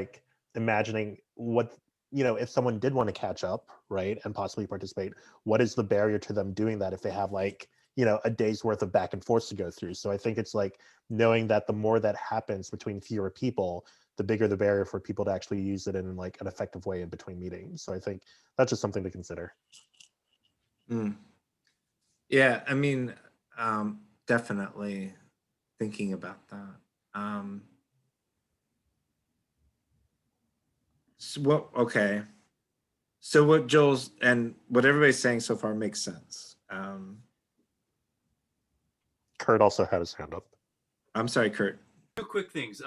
[SPEAKER 6] imagining what, if someone did want to catch up, right, and possibly participate, what is the barrier to them doing that if they have a day's worth of back and forth to go through? So I think it's knowing that the more that happens between fewer people, the bigger the barrier for people to actually use it in an effective way in between meetings. So I think that's just something to consider.
[SPEAKER 1] Yeah, I mean, definitely thinking about that. So what Joel's and what everybody's saying so far makes sense.
[SPEAKER 6] Kurt also had his hand up.
[SPEAKER 1] I'm sorry, Kurt.
[SPEAKER 5] Two quick things.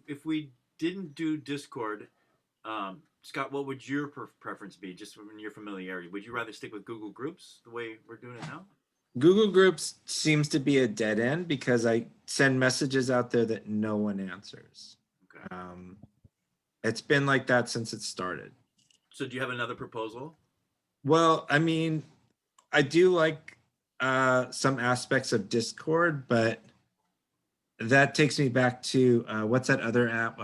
[SPEAKER 5] If we didn't do Discord, Scott, what would your preference be, just from your familiarity? Would you rather stick with Google Groups the way we're doing it now?
[SPEAKER 1] Google Groups seems to be a dead end because I send messages out there that no one answers.
[SPEAKER 5] Okay.
[SPEAKER 1] It's been like that since it started.
[SPEAKER 5] So do you have another proposal?
[SPEAKER 1] Well, I mean, I do like some aspects of Discord, but that takes me back to what's that other app?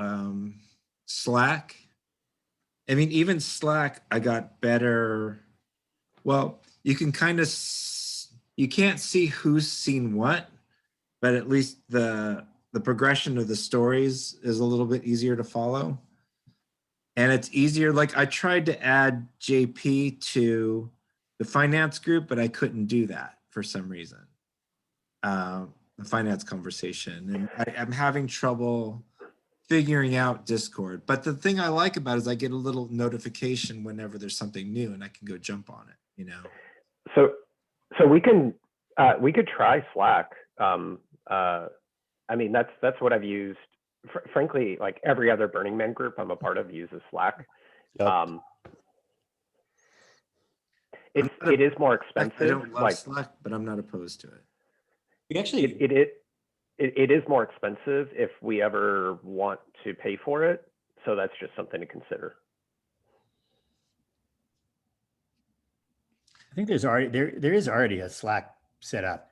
[SPEAKER 1] Slack. I mean, even Slack, I got better. Well, you can kind of, you can't see who's seen what, but at least the progression of the stories is a little bit easier to follow. And it's easier. I tried to add JP to the finance group, but I couldn't do that for some reason. The finance conversation. And I'm having trouble figuring out Discord. But the thing I like about it is I get a little notification whenever there's something new and I can go jump on it,
[SPEAKER 4] So we could try Slack. I mean, that's what I've used. Frankly, every other Burning Man group I'm a part of uses Slack.
[SPEAKER 6] Yep.
[SPEAKER 4] It is more expensive.
[SPEAKER 1] I don't love Slack, but I'm not opposed to it.
[SPEAKER 2] We actually,
[SPEAKER 4] it is more expensive if we ever want to pay for it. So that's just something to consider.
[SPEAKER 2] I think there is already a Slack set up.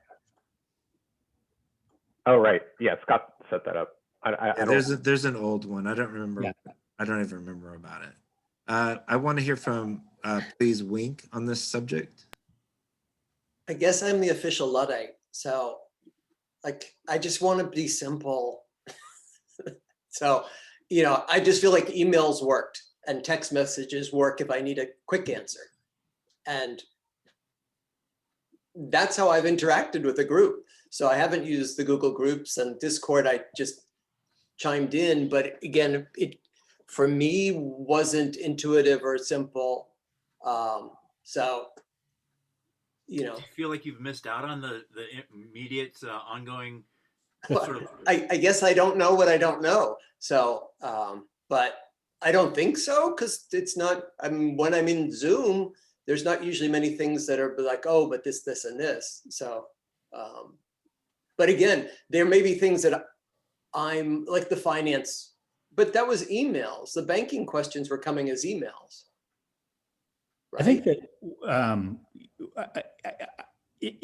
[SPEAKER 4] Oh, right. Yeah, Scott set that up. I don't...
[SPEAKER 1] There's an old one. I don't remember.
[SPEAKER 2] Yeah.
[SPEAKER 1] I don't even remember about it. I want to hear from please Wink on this subject.
[SPEAKER 3] I guess I'm the official Luddite. So I just want to be simple. So, I just feel like emails worked and text messages work if I need a quick answer. And that's how I've interacted with the group. So I haven't used the Google Groups and Discord. I just chimed in, but again, it for me wasn't intuitive or simple. So you
[SPEAKER 5] Do
[SPEAKER 3] know,
[SPEAKER 5] you feel like you've missed out on the immediate ongoing
[SPEAKER 3] well,
[SPEAKER 5] sort of?
[SPEAKER 3] I guess I don't know what I don't know. So, but I don't think so, because it's not, I mean, when I'm in Zoom, there's not usually many things that are like, oh, but this, and this. So, but again, there may be things that I'm like the finance, but that was emails. The banking questions were coming as emails.
[SPEAKER 2] I think
[SPEAKER 3] Right?
[SPEAKER 2] that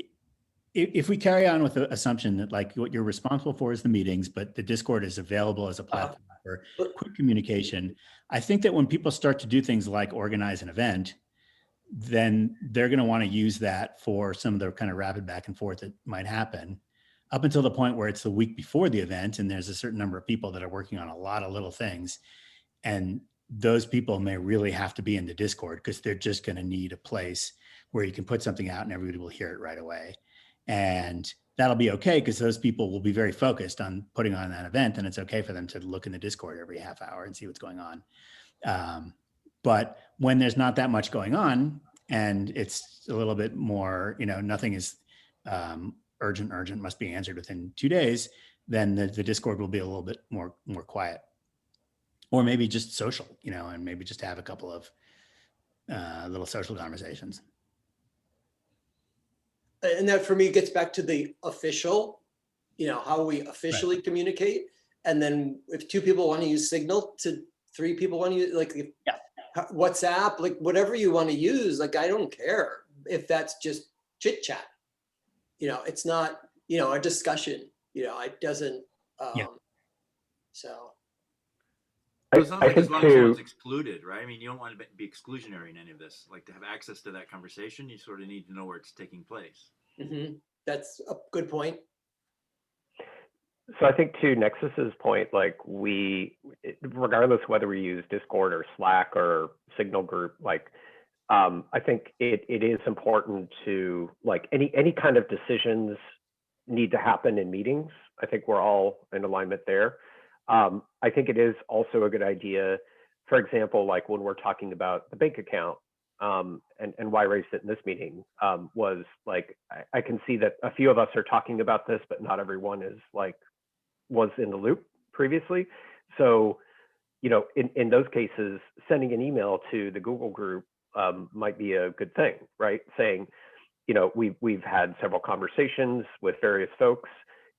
[SPEAKER 2] if we carry on with the assumption that like what you're responsible for is the meetings, but the Discord is available as a platform for
[SPEAKER 3] But-
[SPEAKER 2] quick communication, I think that when people start to do things like organize an event, then they're going to want to use that for some of the kind of rapid back and forth that might happen up until the point where it's the week before the event and there's a certain number of people that are working on a lot of little things. And those people may really have to be in the Discord because they're just going to need a place where you can put something out and everybody will hear it right away. And that'll be okay because those people will be very focused on putting on that event, and it's okay for them to look in the Discord every half hour and see what's going on. But when there's not that much going on and it's a little bit more, nothing is urgent, must be answered within 2 days, then the Discord will be a little bit more quiet. Or maybe just social, and maybe just have a couple of little social conversations.
[SPEAKER 3] And that for me gets back to the official, how we officially communicate. And then if 2 people want to use Signal to 3 people want to use WhatsApp, like whatever you want to use, like, I don't care if that's just chit chat. It's not, a discussion, it doesn't, so.
[SPEAKER 5] It sounds like as long as someone's excluded, right? I mean, you don't want to be exclusionary in any of this. Like to have access to that conversation, you sort of need to know where it's taking place.
[SPEAKER 3] Mm-hmm. That's a good point.
[SPEAKER 4] So I think to Nexus's point, like regardless whether we use Discord or Slack or Signal Group, like I think it is important to like any kind of decisions need to happen in meetings. I think we're all in alignment there. I think it is also a good idea, for example, like when we're talking about the bank account, and why I raised it in this meeting, was like, I can see that a few of us are talking about this, but not everyone was in the loop previously. So, in those cases, sending an email to the Google group might be a good thing, right? Saying, we've had several conversations with various folks,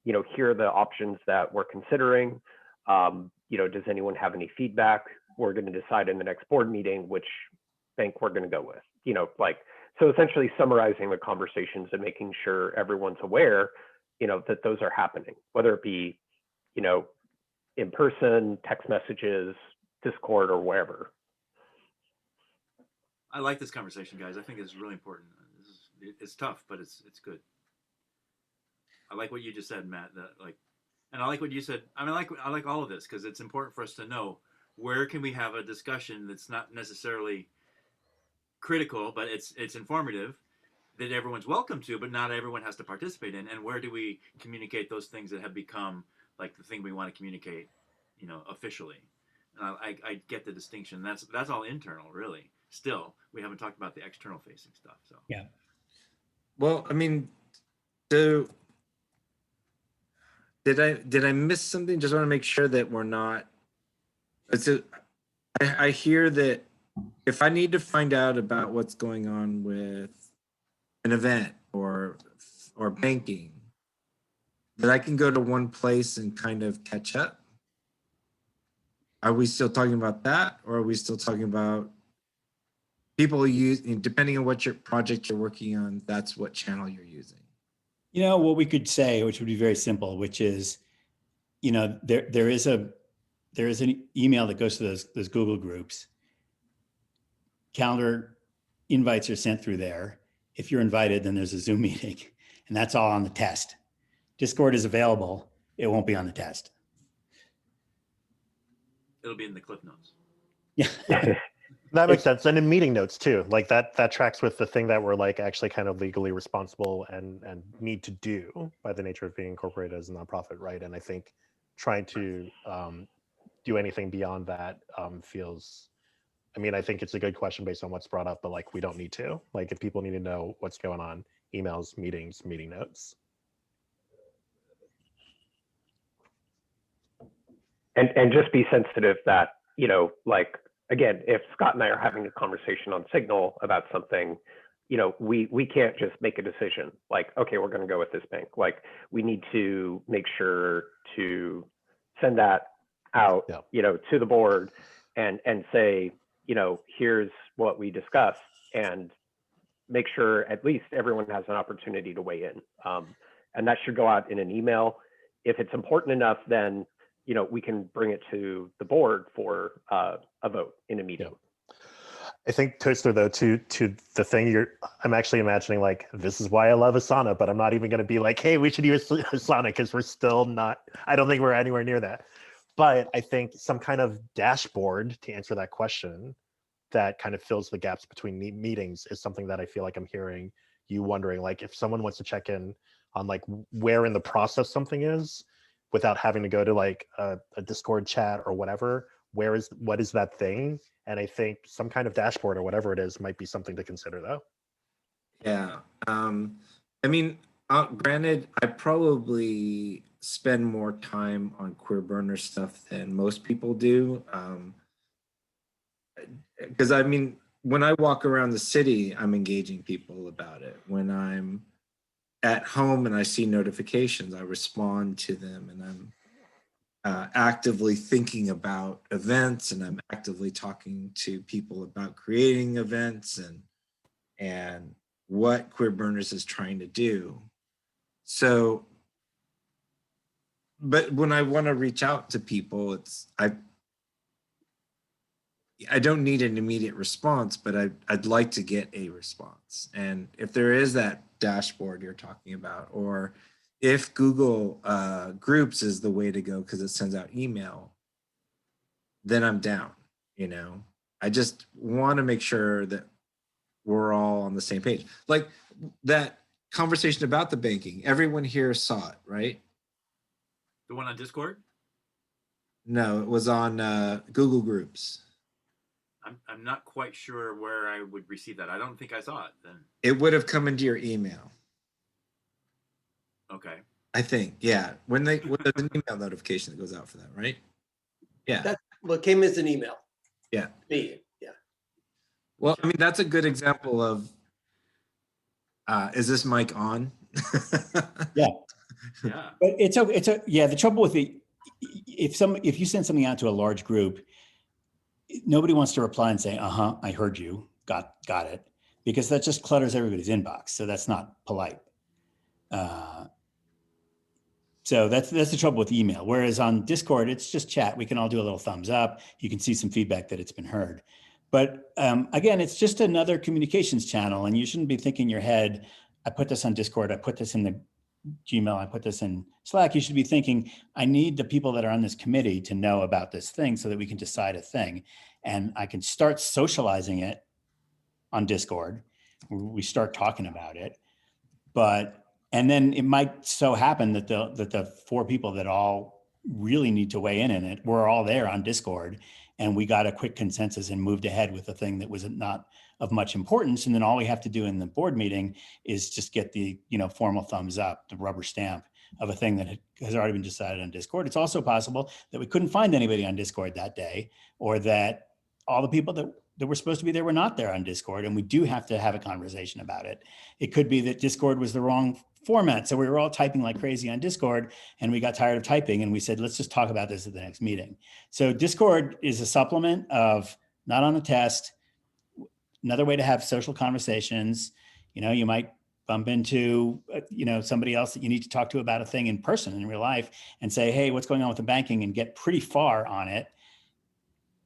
[SPEAKER 4] here are the options that we're considering. Does anyone have any feedback? We're going to decide in the next board meeting which bank we're going to go with. So essentially summarizing the conversations and making sure everyone's aware, that those are happening, whether it be, in person, text messages, Discord, or wherever.
[SPEAKER 5] I like this conversation, guys. I think it's really important. It's tough, but it's good. I like what you just said, Matt. And I like what you said. I mean, I like all of this because it's important for us to know where can we have a discussion that's not necessarily critical, but it's informative, that everyone's welcome to, but not everyone has to participate in. And where do we communicate those things that have become like the thing we want to communicate, officially? And I get the distinction. That's all internal, really. Still, we haven't talked about the external facing stuff. So
[SPEAKER 2] yeah.
[SPEAKER 1] Well, I mean, so did I miss something? Just want to make sure that we're not. I hear that if I need to find out about what's going on with an event or banking, that I can go to one place and kind of catch up. Are we still talking about that, or are we still talking about people depending on what your project you're working on, that's what channel you're using?
[SPEAKER 2] What we could say, which would be very simple, which is, there is an email that goes to those Google groups. Calendar invites are sent through there. If you're invited, then there's a Zoom meeting, and that's all on the test. Discord is available. It won't be on the test.
[SPEAKER 5] it'll be in the clip notes.
[SPEAKER 2] Yeah.
[SPEAKER 6] That makes sense. And in meeting notes too, like that tracks with the thing that we're like actually kind of legally responsible and need to do by the nature of being incorporated as a nonprofit, right? And I think trying to do anything beyond that feels I mean, I think it's a good question based on what's brought up, but like we don't need to. Like if people need to know what's going on, emails, meetings, meeting notes.
[SPEAKER 4] And just be sensitive that, you know, like, again, if Scott and I are having a conversation on Signal about something, you know, we can't just make a decision like, okay, we're going to go with this bank. Like we need to make sure to send that out,
[SPEAKER 6] Yeah.
[SPEAKER 4] you know, to the board and say, you know, here's what we discussed, and make sure at least everyone has an opportunity to weigh in. And that should go out in an email. If it's important enough, then, you know, we can bring it to the board for a vote in a meeting.
[SPEAKER 6] I think Toaster though, to the thing I'm actually imagining like, this is why I love Asana, but I'm not even going to be like, hey, we should use Asana because we're still not, I don't think we're anywhere near that. But I think some kind of dashboard to answer that question that kind of fills the gaps between meetings is something that I feel like I'm hearing you wondering, like if someone wants to check in on like where in the process something is without having to go to like a Discord chat or whatever, what is that thing? And I think some kind of dashboard or whatever it is might be something to consider though.
[SPEAKER 1] Yeah. I mean, granted, I probably spend more time on Queer Burner stuff than most people do. Because I mean, when I walk around the city, I'm engaging people about it. When I'm at home and I see notifications, I respond to them, and I'm actively thinking about events, and I'm actively talking to people about creating events and what Queer Burners is trying to do. So, but when I want to reach out to people, I don't need an immediate response, but I'd like to get a response. And if there is that dashboard you're talking about, or if Google Groups is the way to go because it sends out email, then I'm down, you know? I just want to make sure that we're all on the same page. Like that conversation about the banking, everyone here saw it, right?
[SPEAKER 5] The one on Discord?
[SPEAKER 1] No, it was on Google Groups.
[SPEAKER 5] I'm not quite sure where I would receive that. I don't think I saw it then.
[SPEAKER 1] It would have come into your email.
[SPEAKER 5] Okay.
[SPEAKER 1] I think, yeah. When there's an email notification that goes out for that, right? Yeah.
[SPEAKER 3] What came as an email.
[SPEAKER 1] Yeah.
[SPEAKER 3] Me, yeah.
[SPEAKER 1] Well, I mean, that's a good example of, is this mic on?
[SPEAKER 2] Yeah.
[SPEAKER 5] Yeah.
[SPEAKER 2] But yeah, the trouble with if you send something out to a large group, nobody wants to reply and say, I heard you, got it, because that just clutters everybody's inbox. So that's not polite. So that's the trouble with email. Whereas on Discord, it's just chat. We can all do a little thumbs up. You can see some feedback that it's been heard. But again, it's just another communications channel, and you shouldn't be thinking in your head, I put this on Discord, I put this in the Gmail, I put this in Slack. You should be thinking, I need the people that are on this committee to know about this thing so that we can decide a thing. And I can start socializing it on Discord. We start talking about it. And then it might so happen that the four people that all really need to weigh in it, we're all there on Discord, and we got a quick consensus and moved ahead with a thing that was not of much importance. And then all we have to do in the board meeting is just get the formal thumbs up, the rubber stamp of a thing that has already been decided on Discord. It's also possible that we couldn't find anybody on Discord that day, or that all the people that were supposed to be there were not there on Discord, and we do have to have a conversation about it. It could be that Discord was the wrong format, so we were all typing like crazy on Discord, and we got tired of typing, and we said, let's just talk about this at the next meeting. So Discord is a supplement of, not on a test, another way to have social conversations. You might bump into somebody else that you need to talk to about a thing in person in real life and say, hey, what's going on with the banking, and get pretty far on it,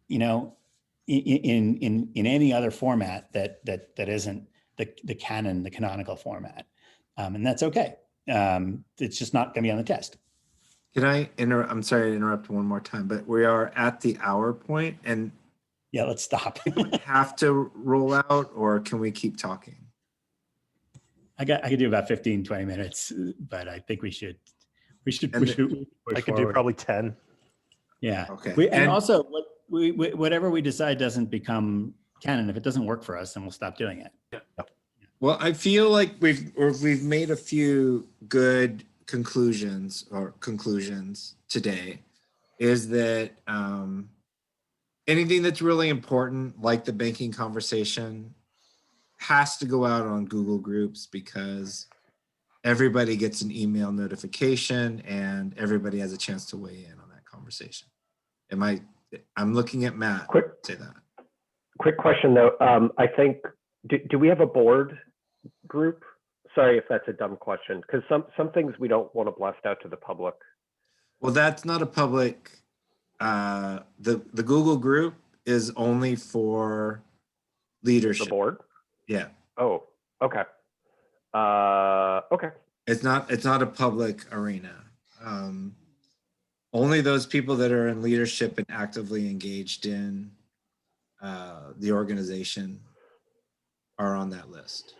[SPEAKER 2] in any other format that isn't the canonical format. And that's okay. It's just not going to be on the test.
[SPEAKER 1] Can I interrupt? I'm sorry to interrupt one more time, but we are at the hour point, and
[SPEAKER 2] yeah, let's stop.
[SPEAKER 1] have to roll out, or can we keep talking?
[SPEAKER 2] I could do about 15, 20 minutes, but I think we should push
[SPEAKER 6] I could do
[SPEAKER 2] forward.
[SPEAKER 6] probably 10.
[SPEAKER 2] Yeah.
[SPEAKER 1] Okay.
[SPEAKER 2] And also whatever we decide doesn't become canon. If it doesn't work for us, then we'll stop doing it.
[SPEAKER 1] Well, I feel like we've made a few good conclusions today. Is that anything that's really important, like the banking conversation, has to go out on Google Groups because everybody gets an email notification and everybody has a chance to weigh in on that conversation. I'm looking at Matt.
[SPEAKER 4] Quick
[SPEAKER 1] Say that.
[SPEAKER 4] Quick question though. I think, do we have a board group? Sorry if that's a dumb question, because some things we don't want to blast out to the public.
[SPEAKER 1] Well, that's not a public, the Google group is only for
[SPEAKER 4] The
[SPEAKER 1] leadership.
[SPEAKER 4] board?
[SPEAKER 1] Yeah.
[SPEAKER 4] Oh, okay. Okay.
[SPEAKER 1] It's not a public arena. Only those people that are in leadership and actively engaged in the organization are on that list.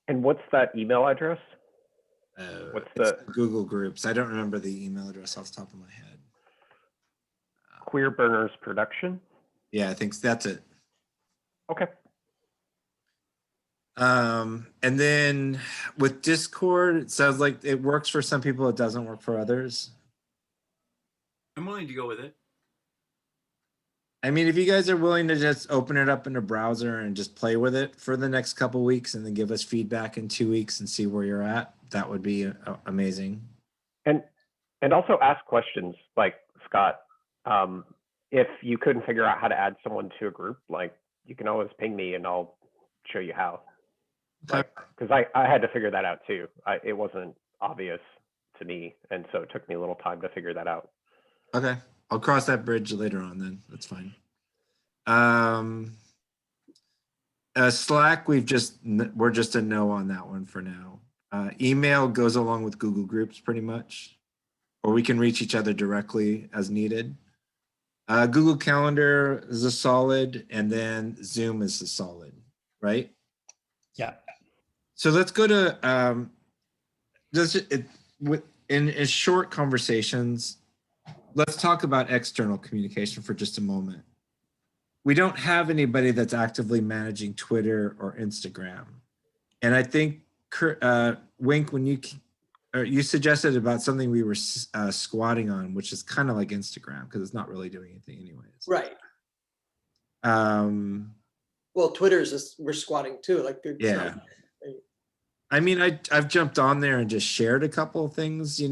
[SPEAKER 4] And what's that email address? What's
[SPEAKER 1] It's
[SPEAKER 4] the
[SPEAKER 1] Google Groups? I don't remember the email address off the top of my head.
[SPEAKER 4] Queer Burners Production?
[SPEAKER 1] Yeah, I think that's it.
[SPEAKER 4] Okay.
[SPEAKER 1] And then with Discord, it sounds like it works for some people, it doesn't work for others.
[SPEAKER 5] I'm willing to go with it.
[SPEAKER 1] I mean, if you guys are willing to just open it up in a browser and just play with it for the next couple weeks and then give us feedback in 2 weeks and see where you're at, that would be amazing.
[SPEAKER 4] And also ask questions like Scott. If you couldn't figure out how to add someone to a group, like you can always ping me and I'll show you how. Because I had to figure that out too. It wasn't obvious to me, and so it took me a little time to figure that out.
[SPEAKER 1] Okay, I'll cross that bridge later on then. That's fine. Slack, we're just a no on that one for now. Email goes along with Google Groups pretty much, or we can reach each other directly as needed. Google Calendar is a solid, and then Zoom is a solid, right?
[SPEAKER 2] Yeah.
[SPEAKER 1] So let's go to in short conversations. Let's talk about external communication for just a moment. We don't have anybody that's actively managing Twitter or Instagram, and I think Wink, when you suggested about something we were squatting on, which is kind of like Instagram because it's not really doing anything anyways.
[SPEAKER 3] Right. Well, Twitter's just, we're squatting too. Like, it's
[SPEAKER 1] Yeah.
[SPEAKER 3] not-
[SPEAKER 1] I mean, I've jumped on there and just shared a couple of things, just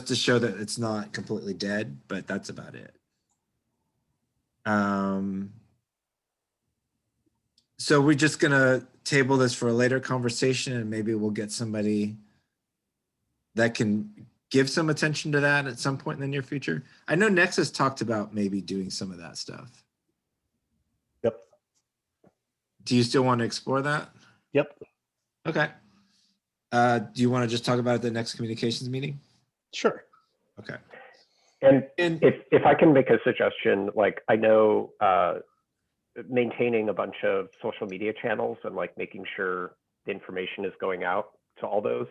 [SPEAKER 1] to show that it's not completely dead, but that's about it. So we're just gonna table this for a later conversation, and maybe we'll get somebody that can give some attention to that at some point in the near future. I know Nexus talked about maybe doing some of that stuff.
[SPEAKER 6] Yep.
[SPEAKER 1] Do you still want to explore that?
[SPEAKER 6] Yep.
[SPEAKER 1] Okay. Do you want to just talk about it at the next communications meeting?
[SPEAKER 6] Sure.
[SPEAKER 1] Okay.
[SPEAKER 4] And
[SPEAKER 1] And
[SPEAKER 4] if I can make a suggestion, like I know maintaining a bunch of social media channels and like making sure the information is going out to all those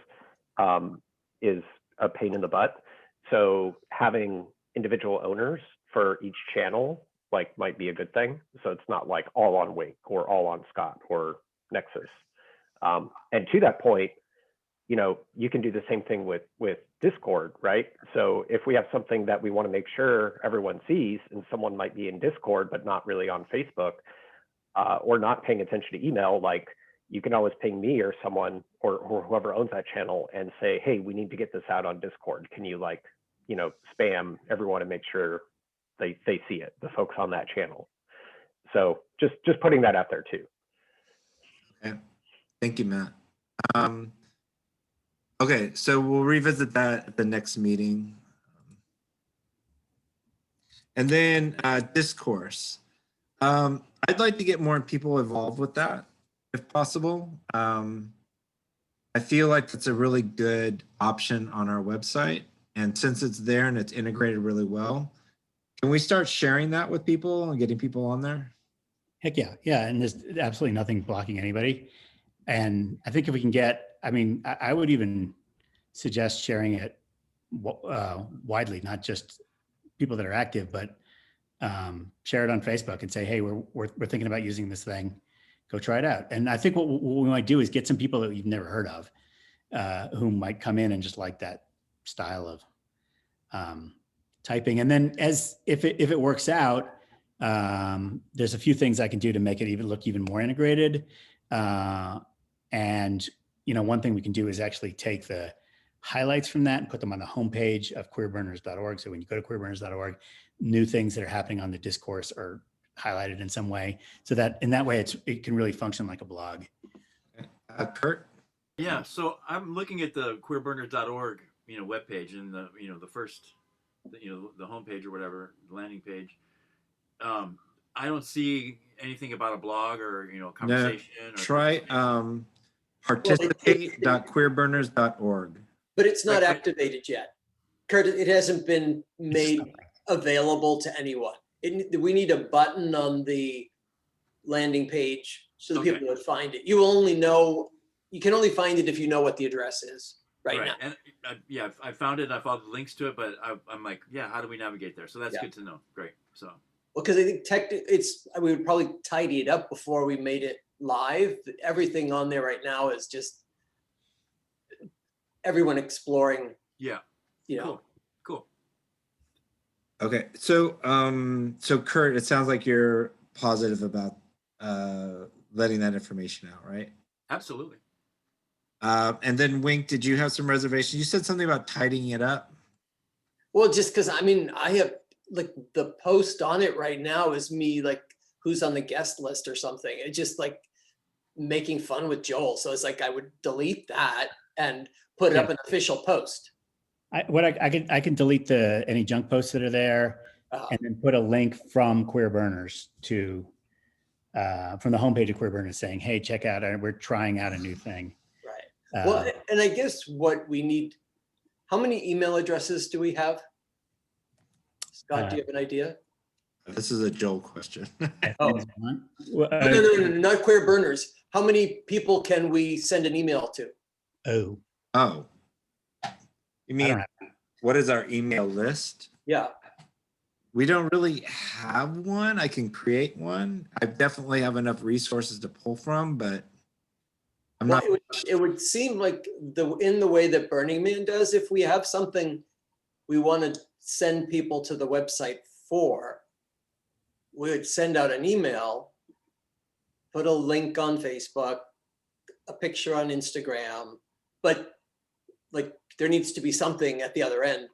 [SPEAKER 4] is a pain in the butt. So having individual owners for each channel like might be a good thing. So it's not like all on Wink or all on Scott or Nexus. And to that point, you can do the same thing with Discord, right? So if we have something that we want to make sure everyone sees, and someone might be in Discord but not really on Facebook, or not paying attention to email, like you can always ping me or someone or whoever owns that channel and say, hey, we need to get this out on Discord. Can you spam everyone and make sure they see it, the folks on that channel? So just putting that out there too.
[SPEAKER 1] okay. Thank you, Matt. Okay, so we'll revisit that at the next meeting. And then discourse. I'd like to get more people involved with that, if possible. I feel like it's a really good option on our website. And since it's there and it's integrated really well, can we start sharing that with people and getting people on there?
[SPEAKER 2] Heck yeah. Yeah. And there's absolutely nothing blocking anybody. And I think if we can I would even suggest sharing it widely, not just people that are active, but share it on Facebook and say, hey, we're thinking about using this thing. Go try it out. And I think what we might do is get some people that you've never heard of who might come in and just like that style of typing. And then if it works out, there's a few things I can do to make it look even more integrated. And one thing we can do is actually take the highlights from that and put them on the homepage of queerburners.org. So when you go to queerburners.org, new things that are happening on the discourse are highlighted in some way, so that in that way it can really function like a blog.
[SPEAKER 1] Kurt?
[SPEAKER 5] Yeah, so I'm looking at the queerburners.org, webpage, and the first, the homepage or whatever, the landing page. I don't see anything about a blog or conversation.
[SPEAKER 1] Try participate.queerburners.org.
[SPEAKER 3] But it's not activated yet. Kurt, it hasn't been made available to anyone. We need a button on the landing page so that people would find it. You can only find it if you know what the address is right now.
[SPEAKER 5] And I found it. I followed the links to it, but I'm like, how do we navigate there? So that's good to know. Great. So.
[SPEAKER 3] Well, because I think we would probably tidy it up before we made it live. Everything on there right now is just everyone exploring.
[SPEAKER 5] Yeah. Cool.
[SPEAKER 1] Okay. So Kurt, it sounds like you're positive about letting that information out, right?
[SPEAKER 5] Absolutely.
[SPEAKER 1] And then Wink, did you have some reservations? You said something about tidying it up.
[SPEAKER 3] Well, just because I have like the post on it right now is me like who's on the guest list or something. It's just like making fun with Joel. So it's like I would delete that and put up an official post.
[SPEAKER 2] I can delete any junk posts that are there, and then put a link from Queer Burners to from the homepage of Queer Burners saying, hey, check out, we're trying out a new thing.
[SPEAKER 3] Right. Well, and I guess what we need, how many email addresses do we have? Scott, do you have an idea?
[SPEAKER 1] This is a Joel question.
[SPEAKER 3] No, not Queer Burners. How many people can we send an email to?
[SPEAKER 1] Oh. You mean, what is our email list?
[SPEAKER 3] Yeah.
[SPEAKER 1] We don't really have one. I can create one. I definitely have enough resources to pull from, but
[SPEAKER 3] it would seem like in the way that Burning Man does, if we have something we want to send people to the website for, we would send out an email, put a link on Facebook, a picture on Instagram, but like there needs to be something at the other end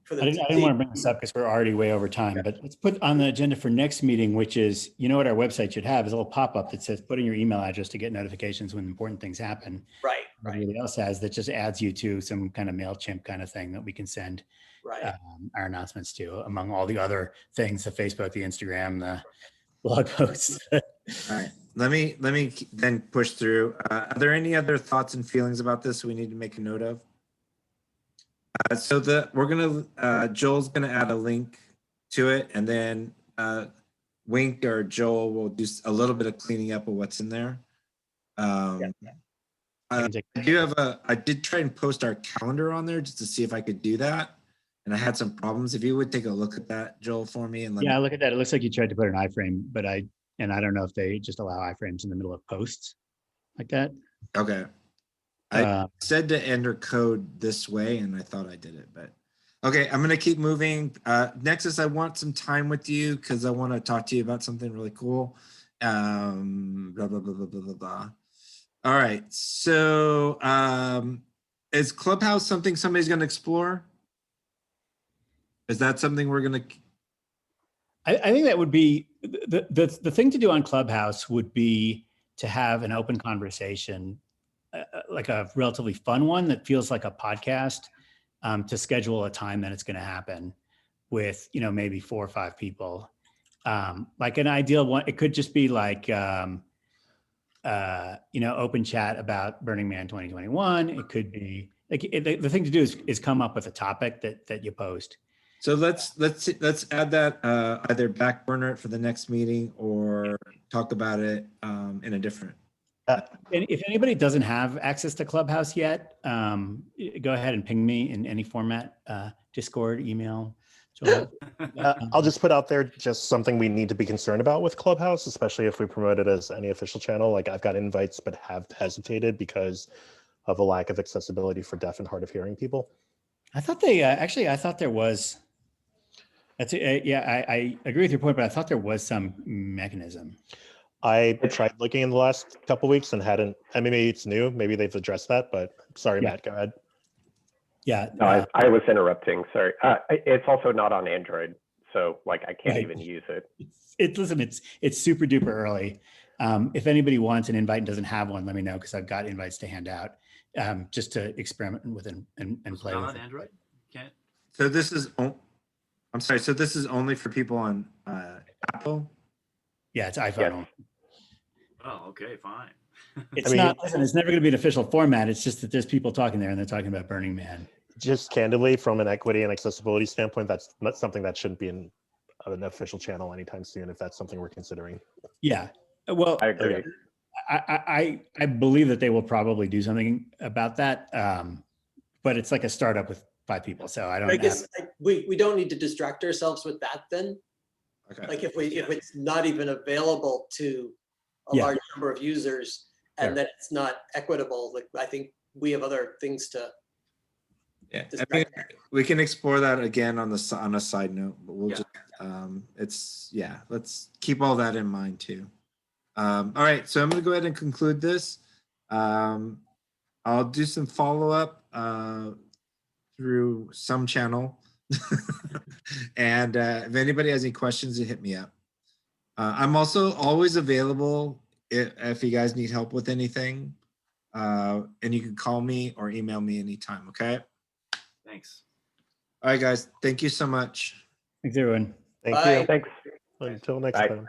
[SPEAKER 3] for them. I
[SPEAKER 2] didn't want to bring this up because we're already way over time, but let's put on the agenda for next meeting, which is, what our website should have is a little pop-up that says, put in your email address to get notifications when important things happen.
[SPEAKER 3] Right.
[SPEAKER 2] Everybody else has that just adds you to some kind of MailChimp kind of thing that we can send our announcements to, among all the other things, the Facebook, the Instagram, the blog posts.
[SPEAKER 1] All right. Let me then push through. Are there any other thoughts and feelings about this we need to make a note of? Joel's gonna add a link to it, and then Wink or Joel will do a little bit of cleaning up of what's in there. I did try and post our calendar on there just to see if I could do that, and I had some problems. If you would take a look at that, Joel, for me, and
[SPEAKER 2] look at that. It looks like you tried to put an iframe, but I don't know if they just allow iframes in the middle of posts like that.
[SPEAKER 1] Okay. I said to enter code this way, and I thought I did it, but okay, I'm going to keep moving. Nexus, I want some time with you because I want to talk to you about something really cool. Blah, blah, blah, blah, blah, blah, blah. All right. So is Clubhouse something somebody's going to explore? Is that something we're going to?
[SPEAKER 2] I think that would be the thing to do on Clubhouse would be to have an open conversation, like a relatively fun one that feels like a podcast, to schedule a time that it's going to happen with, maybe 4 or 5 people. Like an ideal one, it could just be like, open chat about Burning Man 2021. It could be like the thing to do is come up with a topic that you post.
[SPEAKER 1] So let's add that, either back burner it for the next meeting or talk about it in a different
[SPEAKER 2] And if anybody doesn't have access to Clubhouse yet, go ahead and ping me in any format, Discord, email. Joel.
[SPEAKER 6] I'll just put out there just something we need to be concerned about with Clubhouse, especially if we promote it as any official channel. Like I've got invites, but have hesitated because of a lack of accessibility for deaf and hard of hearing people.
[SPEAKER 2] I thought they actually. I thought there was. I agree with your point, but I thought there was some mechanism.
[SPEAKER 6] I tried looking in the last couple weeks and hadn't. I mean, maybe it's new. Maybe they've addressed that. But sorry,
[SPEAKER 2] Yeah.
[SPEAKER 6] Matt. Go ahead.
[SPEAKER 2] Yeah.
[SPEAKER 4] No, I was interrupting. Sorry. It's also not on Android, so like I can't
[SPEAKER 2] Right.
[SPEAKER 4] even use it.
[SPEAKER 2] Listen, it's super duper early. If anybody wants an invite and doesn't have one, let me know because I've got invites to hand out just to experiment with and
[SPEAKER 5] It's
[SPEAKER 2] play
[SPEAKER 5] not
[SPEAKER 2] with
[SPEAKER 5] on
[SPEAKER 2] it.
[SPEAKER 5] Android. Can't.
[SPEAKER 1] So this is, I'm sorry. So this is only for people on Apple?
[SPEAKER 2] Yeah, it's iPhone.
[SPEAKER 4] Yes.
[SPEAKER 2] only.
[SPEAKER 5] Oh, okay, fine.
[SPEAKER 2] It's
[SPEAKER 6] I mean-
[SPEAKER 2] not. Listen, it's never going to be an official format. It's just that there's people talking there and they're talking about Burning Man.
[SPEAKER 6] Just candidly, from an equity and accessibility standpoint, that's not something that shouldn't be in an official channel anytime soon. If that's something we're considering.
[SPEAKER 2] Yeah. Well,
[SPEAKER 4] I agree.
[SPEAKER 2] I believe that they will probably do something about that. But it's like a startup with 5 people, so I don't.
[SPEAKER 3] I guess we don't need to distract ourselves with that then.
[SPEAKER 1] Okay.
[SPEAKER 3] Like if it's not even available to a
[SPEAKER 2] Yeah.
[SPEAKER 3] large number of users and
[SPEAKER 2] Fair.
[SPEAKER 3] that it's not equitable, like I think we have other things to.
[SPEAKER 1] Yeah, I mean, we can explore that again on a side note, but we'll
[SPEAKER 5] Yeah.
[SPEAKER 1] just, let's keep all that in mind too. All right, so I'm gonna go ahead and conclude this. I'll do some follow-up through some channel. And if anybody has any questions, hit me up. I'm also always available if you guys need help with anything. And you can call me or email me anytime, okay?
[SPEAKER 5] Thanks.
[SPEAKER 1] All right, guys. Thank you so much.
[SPEAKER 2] Thanks, everyone.
[SPEAKER 6] Thank
[SPEAKER 3] Bye.
[SPEAKER 6] you.
[SPEAKER 4] Thanks.
[SPEAKER 6] Until next
[SPEAKER 4] Bye.
[SPEAKER 6] time.